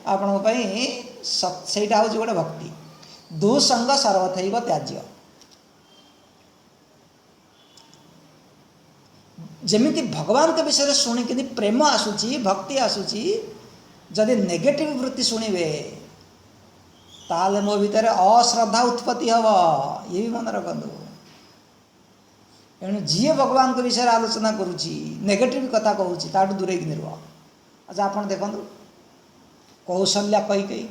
आपण ସେଇଟା ହେଉଛି ଗୋଟେ ଭକ୍ତି। ଦୁଃସଙ୍ଗ ସର୍ବଥୈବ ତ୍ୟାଜ୍ୟ। ଯେମିତି ଭଗବାନଙ୍କ ବିଷୟରେ ଶୁଣିକି ପ୍ରେମ ଆସୁଛି, ଭକ୍ତି ଆସୁଛି, ଯଦି ନେଗେଟିଭ ବୃତ୍ତି ଶୁଣିବେ ତାହେଲେ ମୋ ଭିତରେ ଅଶ୍ରଦ୍ଧା ଉତ୍ପତ୍ତି ହେବ। ଇଏ ବି ମନେ ରଖନ୍ତୁ। ଏଣୁ ଯିଏ ଭଗବାନଙ୍କ ବିଷୟରେ ଆଲୋଚନା କରୁଛି, ନେଗେଟିଭ କଥା କହୁଛି, ତାଠୁ ଦୂରେଇକି ରୁହ। ଆଚ୍ଛା ଆପଣ ଦେଖନ୍ତୁ କୌଶଲ୍ୟା କୈକେୟୀ,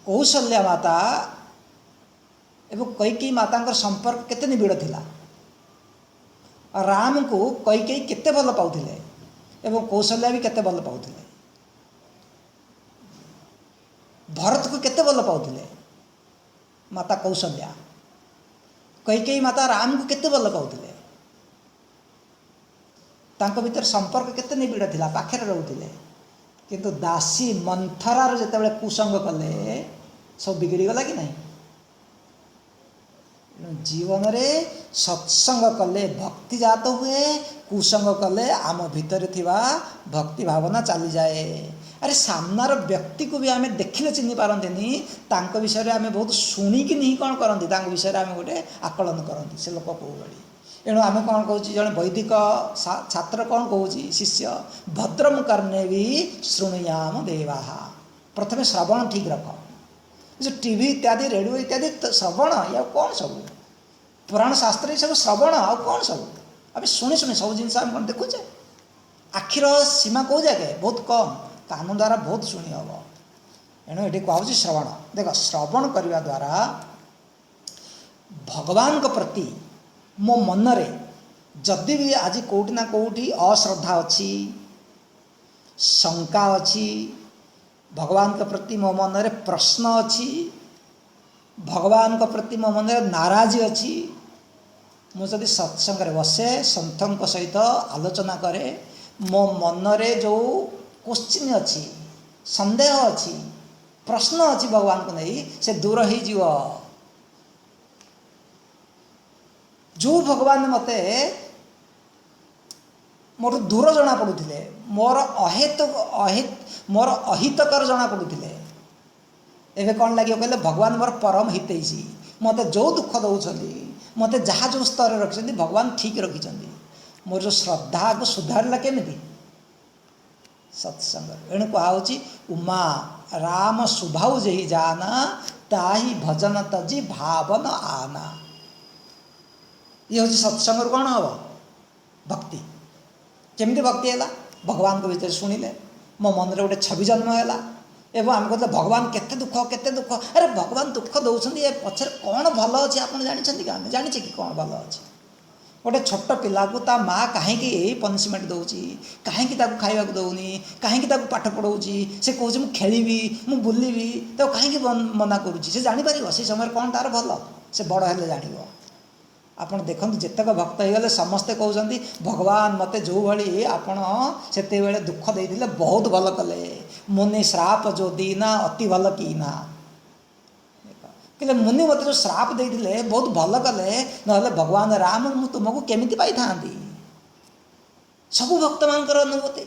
କୌଶଲ୍ୟା ମାତା ଏବଂ କୈକେୟୀ ମାତାଙ୍କର ସମ୍ପର୍କ କେତେ ନିବିଡ଼ ଥିଲା। ରାମକୁ କୈକେୟୀ କେତେ ଭଲ ପାଉଥିଲେ ଏବଂ କୌଶଲ୍ୟା ବି କେତେ ଭଲ ପାଉଥିଲେ। ଭରତକୁ କେତେ ଭଲ ପାଉଥିଲେ ମାତା କୌଶଲ୍ୟା। କୈକେୟୀ ମାତା ରାମକୁ କେତେ ଭଲ ପାଉଥିଲେ। ତାଙ୍କ ଭିତରେ ସମ୍ପର୍କ କେତେ ନିବିଡ଼ ଥିଲା, ପାଖରେ ରହୁଥିଲେ। କିନ୍ତୁ ଦାସୀ ମନ୍ଥରାର ଯେତେବେଳେ କୁସଙ୍ଗ କଲେ ସବୁ ବିଗିଡ଼ିଗଲା କି ନାହିଁ। ଜୀବନରେ ସତ୍ସଙ୍ଗ କଲେ ଭକ୍ତି ଜାତ ହୁଏ, କୁସଙ୍ଗ କଲେ ଆମ ଭିତରେ ଥିବା ଭକ୍ତି ଭାବନା ଚାଲିଯାଏ। ଆରେ ସାମ୍ନାର ବ୍ୟକ୍ତିକୁ ବି ଆମେ ଦେଖିଲେ ଚିହ୍ନି ପାରନ୍ତିନି, ତାଙ୍କ ବିଷୟରେ ଆମେ ବହୁତ ଶୁଣିକି ହିଁ କ'ଣ କରନ୍ତି, ତାଙ୍କ ବିଷୟରେ ଆମେ ଗୋଟେ ଆକଳନ କରନ୍ତି ସେ ଲୋକ କେଉଁ ଭଳି। ଏଣୁ ଆମେ କ'ଣ କହୁଛି, ଜଣେ ବୈଦିକ ଛାତ୍ର କ'ଣ କହୁଛି, ଶିଷ୍ୟ ଭଦ୍ରମ କର୍ଣ୍ଣେବି ଶୃଣୁୟାମ ଦେବାଃ। ପ୍ରଥମେ ଶ୍ରବଣ ଠିକ୍ ରଖ। ଯେଉଁ ଟିଭି ଇତ୍ୟାଦି, ରେଡ଼ିଓ ଇତ୍ୟାଦି ଶ୍ରବଣ, ଇଏ ଆଉ କ'ଣ ସବୁ ପୁରାଣ ଶାସ୍ତ୍ର ସବୁ ଶ୍ରବଣ, ଆଉ କ'ଣ ସବୁ ଆମେ ଶୁଣି ସବୁ ଜିନିଷ ଆମେ କ'ଣ ଦେଖୁଛେ। ଆଖିର ସୀମା କେଉଁ ଜାଗେ, ବହୁତ କମ୍, କାନ ଦ୍ୱାରା ବହୁତ ଶୁଣି ହେବ। ଏଣୁ ଏଠି କୁହାହେଉଛି ଶ୍ରବଣ। ଦେଖ, ଶ୍ରବଣ କରିବା ଦ୍ୱାରା ଭଗବାନଙ୍କ ପ୍ରତି ମୋ ମନରେ ଯଦି ବି ଆଜି କେଉଁଠି ନା କେଉଁଠି ଅଶ୍ରଦ୍ଧା ଅଛି, ଶଙ୍କା ଅଛି, ଭଗବାନଙ୍କ ପ୍ରତି ମୋ ମନରେ ପ୍ରଶ୍ନ ଅଛି, ଭଗବାନଙ୍କ ପ୍ରତି ମୋ ମନରେ ନାରାଜି ଅଛି, ମୁଁ ଯଦି ସତ୍ସଙ୍ଗରେ ବସେ, ସନ୍ଥଙ୍କ ସହିତ ଆଲୋଚନା କରେ, ମୋ ମନରେ ଯେଉଁ କୋଶ୍ଚିନ୍ ଅଛି, ସନ୍ଦେହ ଅଛି, ପ୍ରଶ୍ନ ଅଛି ଭଗବାନଙ୍କୁ ନେଇ, ସେ ଦୂର ହେଇଯିବ। ଯେଉଁ ଭଗବାନ ମୋତେ ମୋର ଦୂର ଜଣା ପଡ଼ୁଥିଲେ, ମୋର ଅହିତକର ଜଣା ପଡ଼ୁଥିଲେ, ଏବେ କ'ଣ ଲାଗିବ କହିଲେ, ଭଗବାନ ମୋର ପରମ ହିତୈଷୀ। ମୋତେ ଯେଉଁ ଦୁଃଖ ଦେଉଛନ୍ତି, ମୋତେ ଯାହା ଯେଉଁ ସ୍ତରରେ ରଖିଛନ୍ତି, ଭଗବାନ ଠିକ୍ ରଖିଛନ୍ତି। ମୋର ଯେଉଁ ଶ୍ରଦ୍ଧାକୁ ସୁଧାରିଲା କେମିତି, ସତ୍ସଙ୍ଗ। ଏଣୁ କୁହାହେଉଛି ଉମା ରାମ ସୁଭାଉ ଯେହି ଜାନା, ତାହି ଭଜନ ତଜି ଭାବନ ଆନା। ଇଏ ହେଉଛି ସତ୍ସଙ୍ଗରୁ କ'ଣ ହେବ, ଭକ୍ତି। କେମିତି ଭକ୍ତି ହେଲା, ଭଗବାନଙ୍କ ଭିତରେ ଶୁଣିଲେ, ମୋ ମନରେ ଗୋଟେ ଛବି ଜନ୍ମ ହେଲା ଏବଂ ଆମେ କହୁଥିଲେ ଭଗବାନ କେତେ ଦୁଃଖ, କେତେ ଦୁଃଖ। ଆରେ ଭଗବାନ ଦୁଃଖ ଦେଉଛନ୍ତି, ଏ ପଛରେ କ'ଣ ଭଲ ଅଛି ଆପଣ ଜାଣିଛନ୍ତି କି? ଆମେ ଜାଣିଛେ କି କ'ଣ ଭଲ ଅଛି? ଗୋଟେ ଛୋଟ ପିଲାକୁ ତା ମାଆ କାହିଁକି ଏଇ ପନିସମେଣ୍ଟ ଦେଉଛି, କାହିଁକି ତାକୁ ଖାଇବାକୁ ଦେଉନି, କାହିଁକି ତାକୁ ପାଠ ପଢ଼ାଉଛି, ସେ କହୁଛି ମୁଁ ଖେଳିବି, ମୁଁ ବୁଲିବି, ତାକୁ କାହିଁକି ମନା କରୁଛି? ସେ ଜାଣିପାରିବ ସେଇ ସମୟରେ କ'ଣ ତାର ଭଲ, ସେ ବଡ଼ ହେଲେ ଜାଣିବ। ଆପଣ ଦେଖନ୍ତୁ, ଯେତେକ ଭକ୍ତ ହେଇଗଲେ ସମସ୍ତେ କହୁଛନ୍ତି ଭଗବାନ ମୋତେ ଯେଉଁଭଳି ଆପଣ ସେତେବେଳେ ଦୁଃଖ ଦେଇଥିଲେ ବହୁତ ଭଲ କଲେ, ମୁନି ଶ୍ରାପ ଯେଉଁ ଦିନା ଅତି ଭଲ କିନା। କହିଲେ ମୁନି ମୋତେ ଯେଉଁ ଶ୍ରାପ ଦେଇଥିଲେ ବହୁତ ଭଲ କଲେ, ନହେଲେ ଭଗବାନ ରାମ ମୁଁ ତୁମକୁ କେମିତି ପାଇଥାନ୍ତି। ସବୁ ଭକ୍ତମାନଙ୍କର ଅନୁଭୂତି।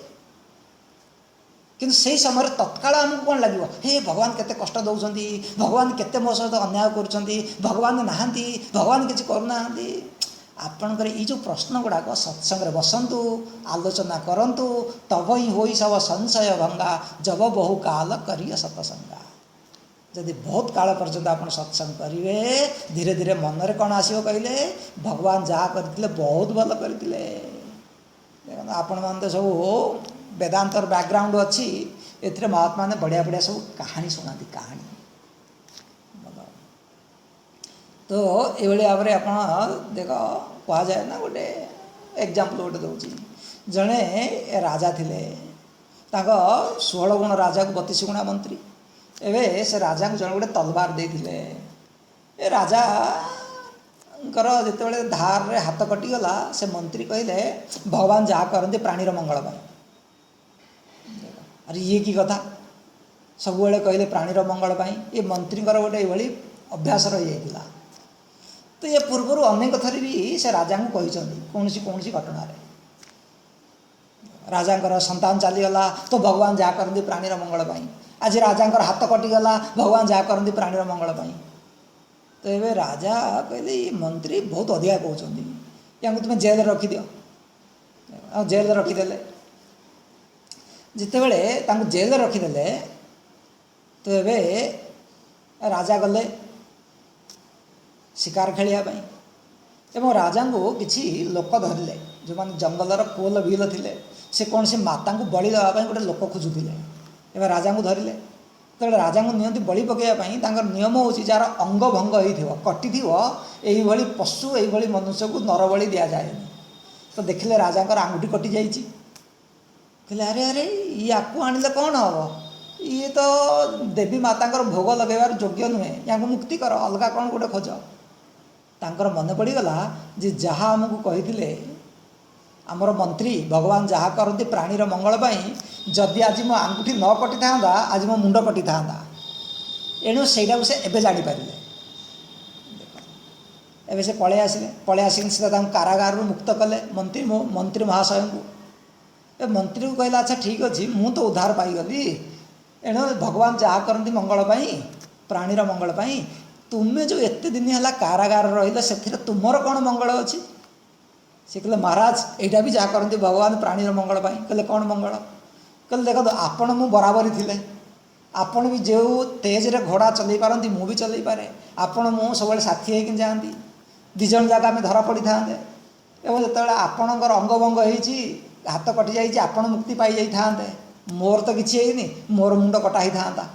କିନ୍ତୁ ସେହି ସମୟରେ ତତ୍କାଳ ଆମକୁ କ'ଣ ଲାଗିବ, ହେ ଭଗବାନ କେତେ କଷ୍ଟ ଦେଉଛନ୍ତି, ଭଗବାନ କେତେ ମୋ ସହିତ ଅନ୍ୟାୟ କରୁଛନ୍ତି, ଭଗବାନ ନାହାନ୍ତି, ଭଗବାନ କିଛି କରୁନାହାନ୍ତି। ଆପଣଙ୍କର ଏଇ ଯେଉଁ ପ୍ରଶ୍ନ ଗୁଡ଼ାକ ସତ୍ସଙ୍ଗରେ ବସନ୍ତୁ, ଆଲୋଚନା କରନ୍ତୁ, ତବ ହିଁ ହୋଇ ସବ ସଂଶୟ ଭଙ୍ଗା, ଜବ ବହୁ କାଳ କରିବ ସତସଙ୍ଗା। ଯଦି ବହୁତ କାଳ ପର୍ଯ୍ୟନ୍ତ ଆପଣ ସତ୍ସଙ୍ଗ କରିବେ, ଧୀରେ ଧୀରେ ମନରେ କ'ଣ ଆସିବ କହିଲେ, ଭଗବାନ ଯାହା କରିଥିଲେ ବହୁତ ଭଲ କରିଥିଲେ। ଦେଖନ୍ତୁ ଆପଣମାନେ ତ ସବୁ ବେଦାନ୍ତର ବ୍ୟାକଗ୍ରାଉଣ୍ଡ ଅଛି, ଏଥିରେ ମହାତ୍ମାମାନେ ବଢ଼ିଆ ବଢ଼ିଆ ସବୁ କାହାଣୀ ଶୁଣାନ୍ତି, କାହାଣୀ। ତ ଏଇଭଳି ଭାବରେ ଆପଣ ଦେଖ, କୁହାଯାଏ ନା, ଗୋଟେ ଏକ୍ଜାମ୍ପଲ୍ ଗୋଟେ ଦେଉଛି। ଜଣେ ରାଜା ଥିଲେ, ତାଙ୍କ 16 ଗୁଣ ରାଜାକୁ 32 ଗୁଣା ମନ୍ତ୍ରୀ। ଏବେ ସେ ରାଜାଙ୍କୁ ଜଣେ ଗୋଟେ ତଲବାର ଦେଇଥିଲେ। ଏ ରାଜାଙ୍କର ଯେତେବେଳେ ଧାରରେ ହାତ କଟିଗଲା, ସେ ମନ୍ତ୍ରୀ କହିଲେ ଭଗବାନ ଯାହା କରନ୍ତି ପ୍ରାଣୀର ମଙ୍ଗଳ ପାଇଁ। ଆରେ ଇଏ କି କଥା, ସବୁବେଳେ କହିଲେ ପ୍ରାଣୀର ମଙ୍ଗଳ ପାଇଁ। ଏ ମନ୍ତ୍ରୀଙ୍କର ଗୋଟେ ଏଇଭଳି ଅଭ୍ୟାସ ରହିଯାଇଥିଲା। ତ ଏ ପୂର୍ବରୁ ଅନେକ ଥର ବି ସେ ରାଜାଙ୍କୁ କହିଛନ୍ତି, କୌଣସି ଘଟଣାରେ ରାଜାଙ୍କର ସନ୍ତାନ ଚାଲିଗଲା ତ ଭଗବାନ ଯାହା କରନ୍ତି ପ୍ରାଣୀର ମଙ୍ଗଳ ପାଇଁ। आज राजा हाथ कटिगला भगवान जहाँ करती प्राणीर मंगल पाई। तो ये राजा कहले ये मंत्री बहुत अधिका कहते या तुम्हें जेल रखिदि जेल रखीदे जितेबले जेल रखीदे तो ये राजा गले शिकार खेलियापाई एवं राजा को किसी लोक धरले जो मैंने जंगलर कोल बिल थे से कौन सी माता को बलि देवाई गोटे लोक खोजुले एवं राजा को धरले तो राजा को नियंती बलि पकड़ाई नियम हो जार अंग भंग हो कटि यही पशु यही मनुष्य को नर बलि दि जाए। तो देखिले राजा आंगुठी कटि जाइए कहले अरे अरे या आणिले कौन हम ये तो देवी माता भोग लगेबार योग्य नुहे या मुक्ति कर अलगा कौन गोटे खोज। तांकर मन पड़गला जे जहाँ आमको कही आमर मंत्री भगवान जहाँ करती प्राणीर मंगल जदि आज मो आंगुठी न कटि था आज मो मुंड कटि था एणु से एवं जापारे एवं से पलि आसिक सीधा कारागार मुक्त कले मंत्री महाशय को मंत्री को कहला अच्छा ठीक अच्छे मु तो उद्धार पाईगली एणु भगवान जहाँ करती मंगल प्राणीर मंगल तुम्हें जो एत दिन है कारागार रही से तुमर कौन मंगल अच्छी सी कहले महाराज यहाँ भी जहाँ करती भगवान प्राणीर मंगल कहले कौन मंगल कहले देखो आपण मु बराबरी थिले आपण भी जो तेज रे घोड़ा चलई पारती मु भी चलई पारे आपण मु सब साथी होकर जाती दिज जाक आम धरा पड़ी था एवं जो आपणकर अंगभंग होती हाथ कटि जाइए आपण मुक्ति पाई जाते मोर तो किसी है मोर मुंड कटा ही था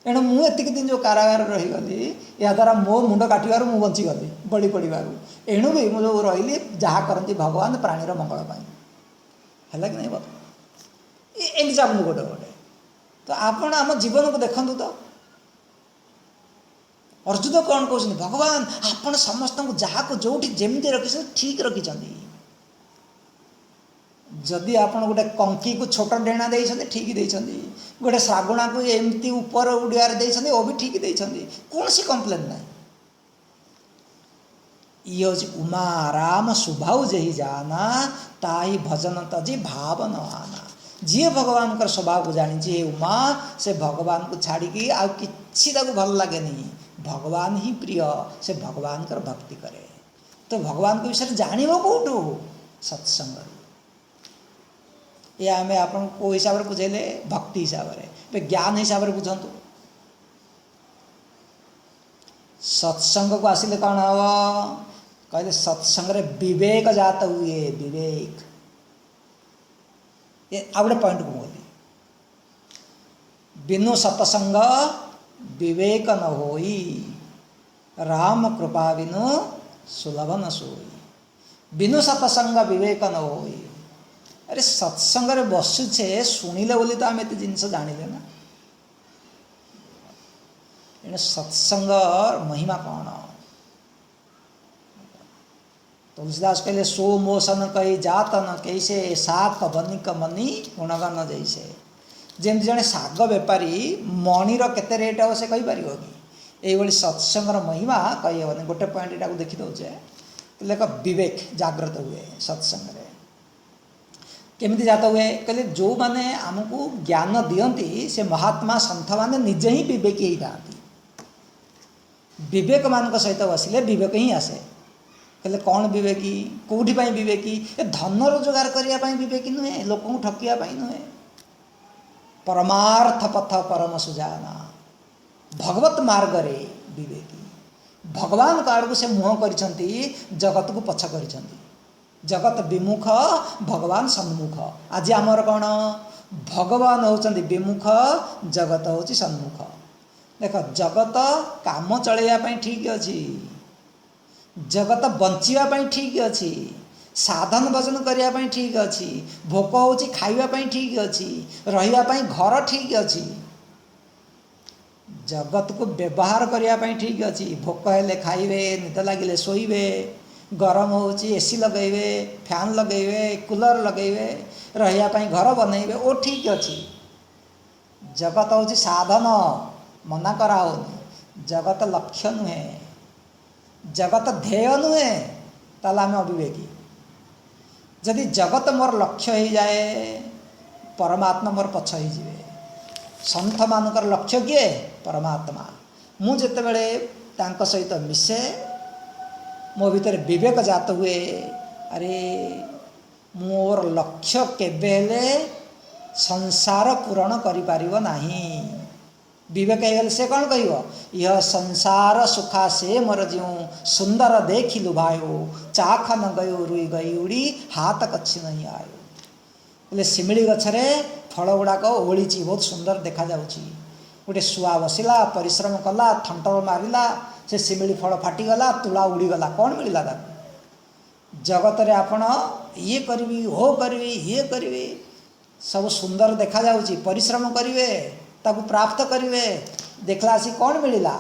एणु मुझे दिन जो कारागार रहीगली या द्वारा मो मुंड काटार मुझे बचीगली बलि पड़ार एणु भी मुझे रही जहाँ करती भगवान प्राणीर मंगल है कि नहीं बता एग्जाम गोटे गोटे तो आपण आम जीवन को देखु तो अर्जुन कौन कहते भगवान आपण समस्त जहाँ को जो जमी रखी ठीक रखी जदि आप गोटे कंकी को छोट डेणा देते ठीक देते गोटे श्रागुणा को एमती ऊपर उड़िया देते वो भी ठीक देते कौन सी कंप्लेन ना ये हूँ उमा राम स्वभाव जही जाना ताई भजन तजी भाव न आना जी भगवान का स्वभाव को जानी उमा से भगवान को छाड़ी आ कि भल लगे नहीं भगवान ही प्रिय से भगवान कर भक्ति करे। तो भगवान को विषय जान कौटू सत्संग ये आम आप हिसाब से बुझेले भक्ति हिसाब से ज्ञान हिसाब से बुझंतु सत्संग को आसिले कौन हम कहले सत्संग रे विवेक जात हुए विवेक ये आ गए पॉइंट को बोली बिनु सत्संग विवेक न होई राम कृपा बिनु सुलभ न सोई बिनु सत्संग विवेक न होई। अरे सत्संग रे बसुचे शुणिले बोली तो आम एत जिनस जानिले ना एने सत्संग महिमा कौन तुलसीदास कहले सो मोसन कही जात न कैसे साख बनिक मनी गुणगान जैसे जमी जड़े साग बेपारी मणिर केते रेट हो से कहीपर कि ये सत्संगर महिमा कहीहन गोटे पॉइंट यहाँ को देखी दौचे लेख विवेक जागृत हुए सत्संग केमिति जात हुए कहले जो माने आमको ज्ञान दियंती से महात्मा सन्थ माने निजे ही विवेकी ही था विवेक मान सहित बसिले विवेक ही आसे कहले कौन विवेकी कौटी विवेकी ए धन रोजगार करने विवेकी नुहे लोक ठकिया नुहे परमार्थ पथ परम सुजाना भगवत मार्ग रे विवेकी भगवान काड़ को से मुह कर जगत को पछ कर जगत विमुख भगवान सन्मुख आज आमर कौन भगवान होचंदी विमुख जगत होची सन्मुख देख जगत काम चलैया ठीक अच्छी जगत बंचिया ठीक अच्छी साधन भजन करने ठीक अच्छी भोक हो खावाई ठीक अच्छी रही घर ठीक अच्छी जगत को व्यवहार करने ठीक अच्छी भोक हेले खाइबे निद लगिले शोइबे गरम हो एसी लगेबे फैन लगेबे कूलर लगेबे रही घर बनइबे वो ठीक अच्छी जगत हूँ साधन मना कराओनी जगत लक्ष्य नुहे जगत ध्येय नुहे ताला आम अविवेकी जदि जगत मोर लक्ष्य हो जाए परमात्मा मोर पछ हो जाए सन्थ मानकर लक्ष्य किए परमात्मा। मु जेतेबेले तांक सहित मिसे मो भीतर विवेक जात हुए अरे मोर लक्ष्य केबेले संसार पूरण करि पारिबो नाही। विवेक ହେଇଗଲେ से कौन कहियो यह संसार सुखा से मोर ज्यों सुंदर देखि लुभायो चाख न गयो रुई गई उड़ी हाथ कछि नहीं आयो। बोले शिमिली गछरे फल गुड़ाक ओहली बहुत सुंदर देखा जाउची। गोटे शुआ बसिला परिश्रम कला थंटर मारिला से शिमिली फल फाटीगला तुला उड़ीगला कौन मिलला ताको। जगत रे आपण ये करबी हो करबी ये करबी सब सुंदर देखा जाउची परिश्रम करिवे ताकू प्राप्त करिवे देखला आसी कौन मिलला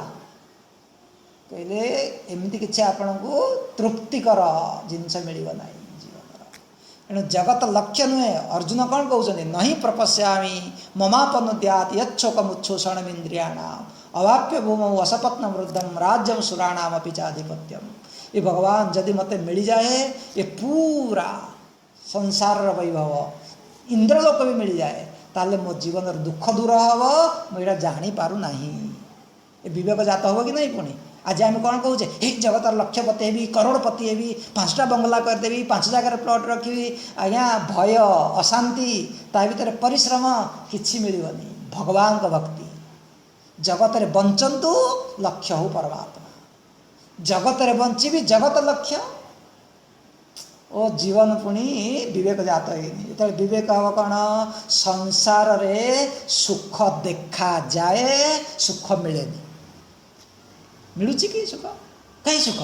कहले एमती किछि आपण को तृप्तिकर जिनस मिलिबो नाही जीवन। एणु जगत लक्ष्य नुहे। अर्जुन कौन कहते नहीं प्रपश्यामी ममापनुद्यात यच्छोकमुच्छोषणम इंद्रियाणाम अवाप्य भूमौ असपत्न वृद्धम राज्यम सुराणामपि चाधिपत्यम। ये भगवान जदि मते मिल जाए ये पूरा संसार वैभव इंद्रलोक भी मिल जाए ताले मो जीवन दुख दूर हम मुझे जानी पारु नाही। ये विवेक जात हम कि नहीं। पुणी आज आम कौन कहे ये जगत लक्ष्य बतेबी करोड़पति हेबी 5टा बंगला करदेवी 5 जगह प्लट रखी आज्ञा भय अशांति ता भीतर परिश्रम किछि मिलबनी। भगवान का भक्ति जगत रे बंचंतु लक्ष्य हो परमात्मा जगत रे बंची भी जगत लक्ष्य ओ जीवन पुणी विवेक जात है। विवेक हम कौन संसार रे सुख देखा जाए सुख मिलेनी। मिलूची कि सुख कहीं सुख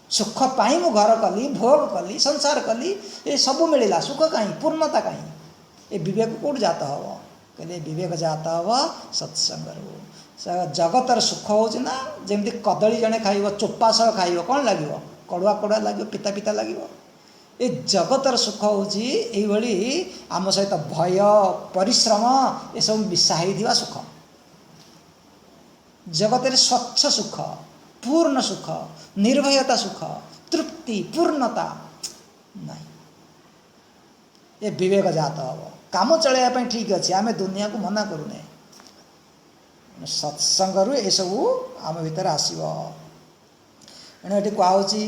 सुख पाई मु घर कली भोग कली संसार कली ये सब मिलला सुख कहीं पूर्णता कहीं। ये विवेक कौट जात हम कहले विवेक जात हम सत्संग जगतर सुख हो जमी कदली जड़े खाइब चोपा सह खाइब कौन लगे कड़ुआ कड़ुआ लगे पिता पिता लगे। ये जगतर सुख हूँ आम सहित भय परिश्रम ये सब मिसाई दिवा सुख। जगत रे स्वच्छ सुख पूर्ण सुख निर्भयता सुख तृप्ति पूर्णता नहीं। ये विवेक जात हम काम चलैया ठीक अच्छे आम दुनिया को मना करूने सत्संग ये सब आम भीतर आसो। एणु ये कहुची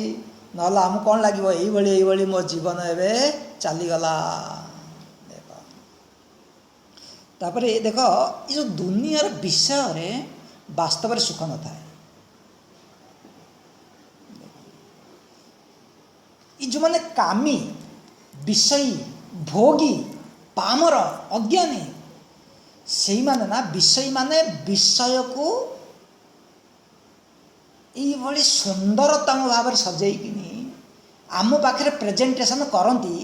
नहले आम कौन लगे ये मो जीवन एवं चलीगला। देख तापर देख ये जो दुनियार विषय रे वास्तव सुख न था। ये जो माने कामी विषयी भोगी पामर अज्ञानी से माने ना विषयी माने विषय को ये सुंदरतम भाव में सजेकिनी आम पाखे प्रेजेंटेशन करती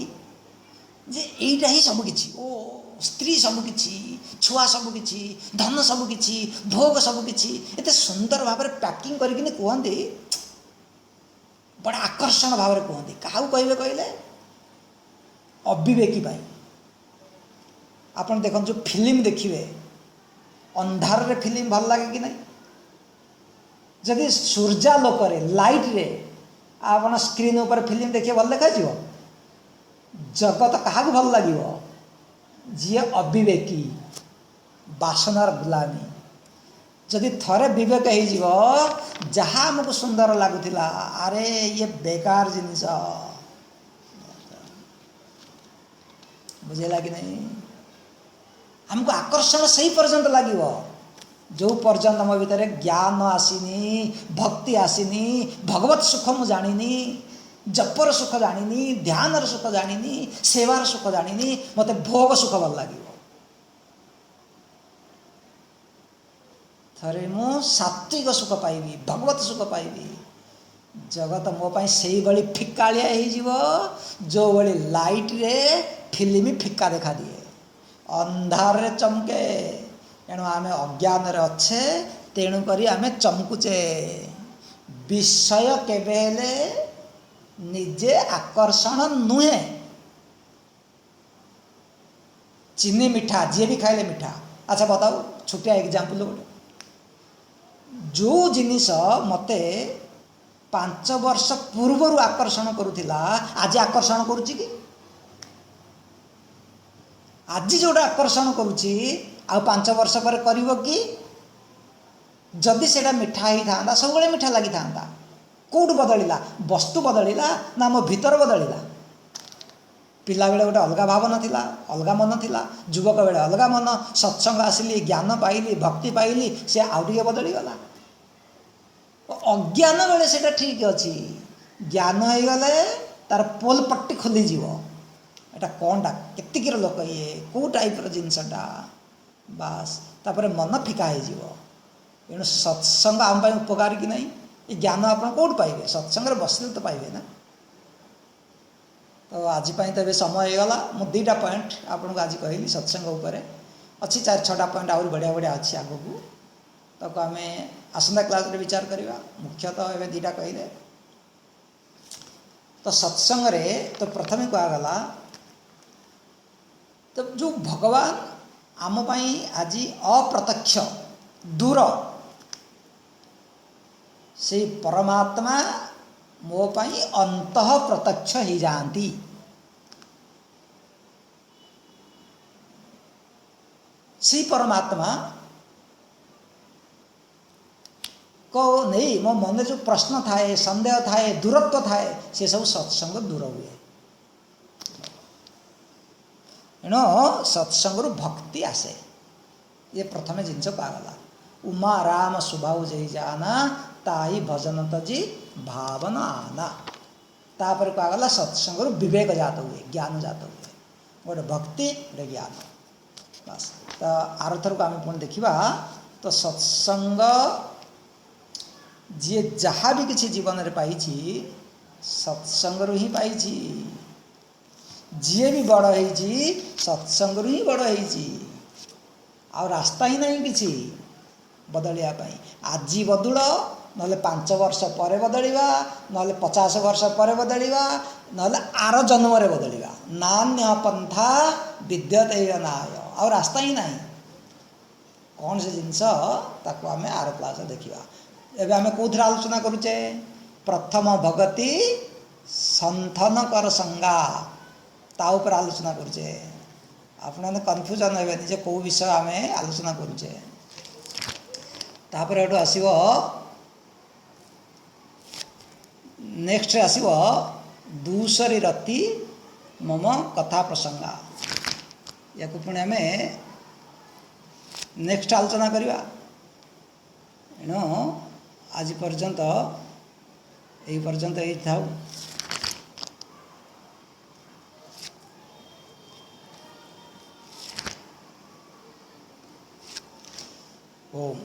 जे यहीटा ही सबकि ओ स्त्री सबकि छुआ सबकि धन सबकि भोग सबकि एत सुंदर भाव में पैकिंग करके कहते बड़ा आकर्षण भाव में कहते क्या कहे कहले अविवेकी आपन देखो जो फिल्म देखिए अंधार रे फिल्म भल लगे कि नहीं जदि सूर्यालोक लाइट रे आप स्क्रीन ऊपर फिल्म देखिए भल देखा जगत क्या भल लगे जी अविवेकी बासनार गुलामी जदि थरे विवेक हो जहाँ आमको सुंदर लगुला अरे ये बेकार जिनिस बुझेगा कि नहीं हमको आकर्षण सही पर्यंत लगे जो पर्यंत मो भीतर ज्ञान आसीनी भक्ति आसीनी भगवत सुख मु जानी जपर सुख जानी ध्यान सुख जानी सेवार सुख जानी मत भोग सुख भल लगे थरे मु सात्विक सुख पाइबी भगवत सुख पाइबी जगत मो पाई सेही बड़ी फिकालिया हो जो बड़ी लाइट रे फिल्म फिका देखा दिए अंधार रे चमके एणु आम अज्ञान रे अच्छे तेणु करी आम चमकुचे विषय केबेले निजे आकर्षण नुहे चीनी मिठा जी भी खाइले मिठा अच्छा बताओ छोटिया एग्जांपल गोटे जो जिनिस मते 5 वर्ष पूर्वर आकर्षण करुला आज आकर्षण करुच्ची कि आज जोटा आकर्षण करुच्ची आउ 5 वर्ष पर करिवो कि जदि सेटा मिठा ही था सब मिठा लगी था कौट बदलिला वस्तु बदलिला ना मो भीतर बदलिला पिला बेले गोटे अलग भाव नाला अलग मन थिला युवक बेले अलग मन सत्संग आसिली ज्ञान पाइली भक्ति पाइली से आउ टिके बदली गला अज्ञान बेले सेटा ठीक अच्छी ज्ञान हो गले तार पोल पट्टी खोली जीव एटा कौनटा केतिकीर लोक ये कौ टाइप जिनसटा बास तापर मन फिका हो तेणु सत्संग आम उपकार कि नहीं ये ज्ञान आप कौट पाइबे सत्संग बसले तो पाइबे ना तो आज तो ये समय होगा मु 2टा पॉइंट आपन को आज कहली सत्संग उपरे अच्छी 4-6टा पॉइंट आहरी बढ़िया बढ़िया अच्छी आग को ताको आम आसंता क्लास रे विचार करवा मुख्यतः एवं 2टा कहले तो सत्संग रे तो प्रथम कहगला तो जो भगवान आम आज अप्रत्यक्ष दूर से परमात्मा मो पाई अंतः प्रत्यक्ष ही जाती सी परमात्मा को नहीं मो मन जो प्रश्न थाए संदेह थाए दूरत्व थाए से सब सत्संग दूर हुए एणु सत्संग भक्ति आसे ये प्रथम जिनस पागला उमा राम स्वभाव जय जाना ताई भजन तजी भावना आना तापर कहगला सत्संग विवेक जात हुए ज्ञान जात हुए गोटे भक्ति गोटे ज्ञान बस तो आरथर को आम पुणी देखा तो सत्संग जी जहाँ भी किसी जीवन में पाई सत्संग ही पाई जी भी बड़ हो सत्संग ही बड़ हो रास्ता ही नहीं किसी बदलिया आज बदुल ना 5 वर्ष पर बदलिवा ना 50 वर्ष पर बदलिवा ना आर जन्म बदलिवा नान्य पंथा विद्यते नाय आ रास्ता ही नहीं कौन से जिनस ताको आम आर क्लास देखा एवं आम कौन आलोचना करुचे प्रथम भगति संथन कर संगा ता उपर आलोचना करुचे आपने कन्फ्यूजन हेबेनि जे कौ विषय आम आलोचना करुचे तापर एटू आसीबो नेक्स्ट आसीबो दूसरी रति मम कथा प्रसंगा या पुणी आम नेक्स्ट आलोचना करवा एणु आज पर्यंत यही पर्यंत यही था ओम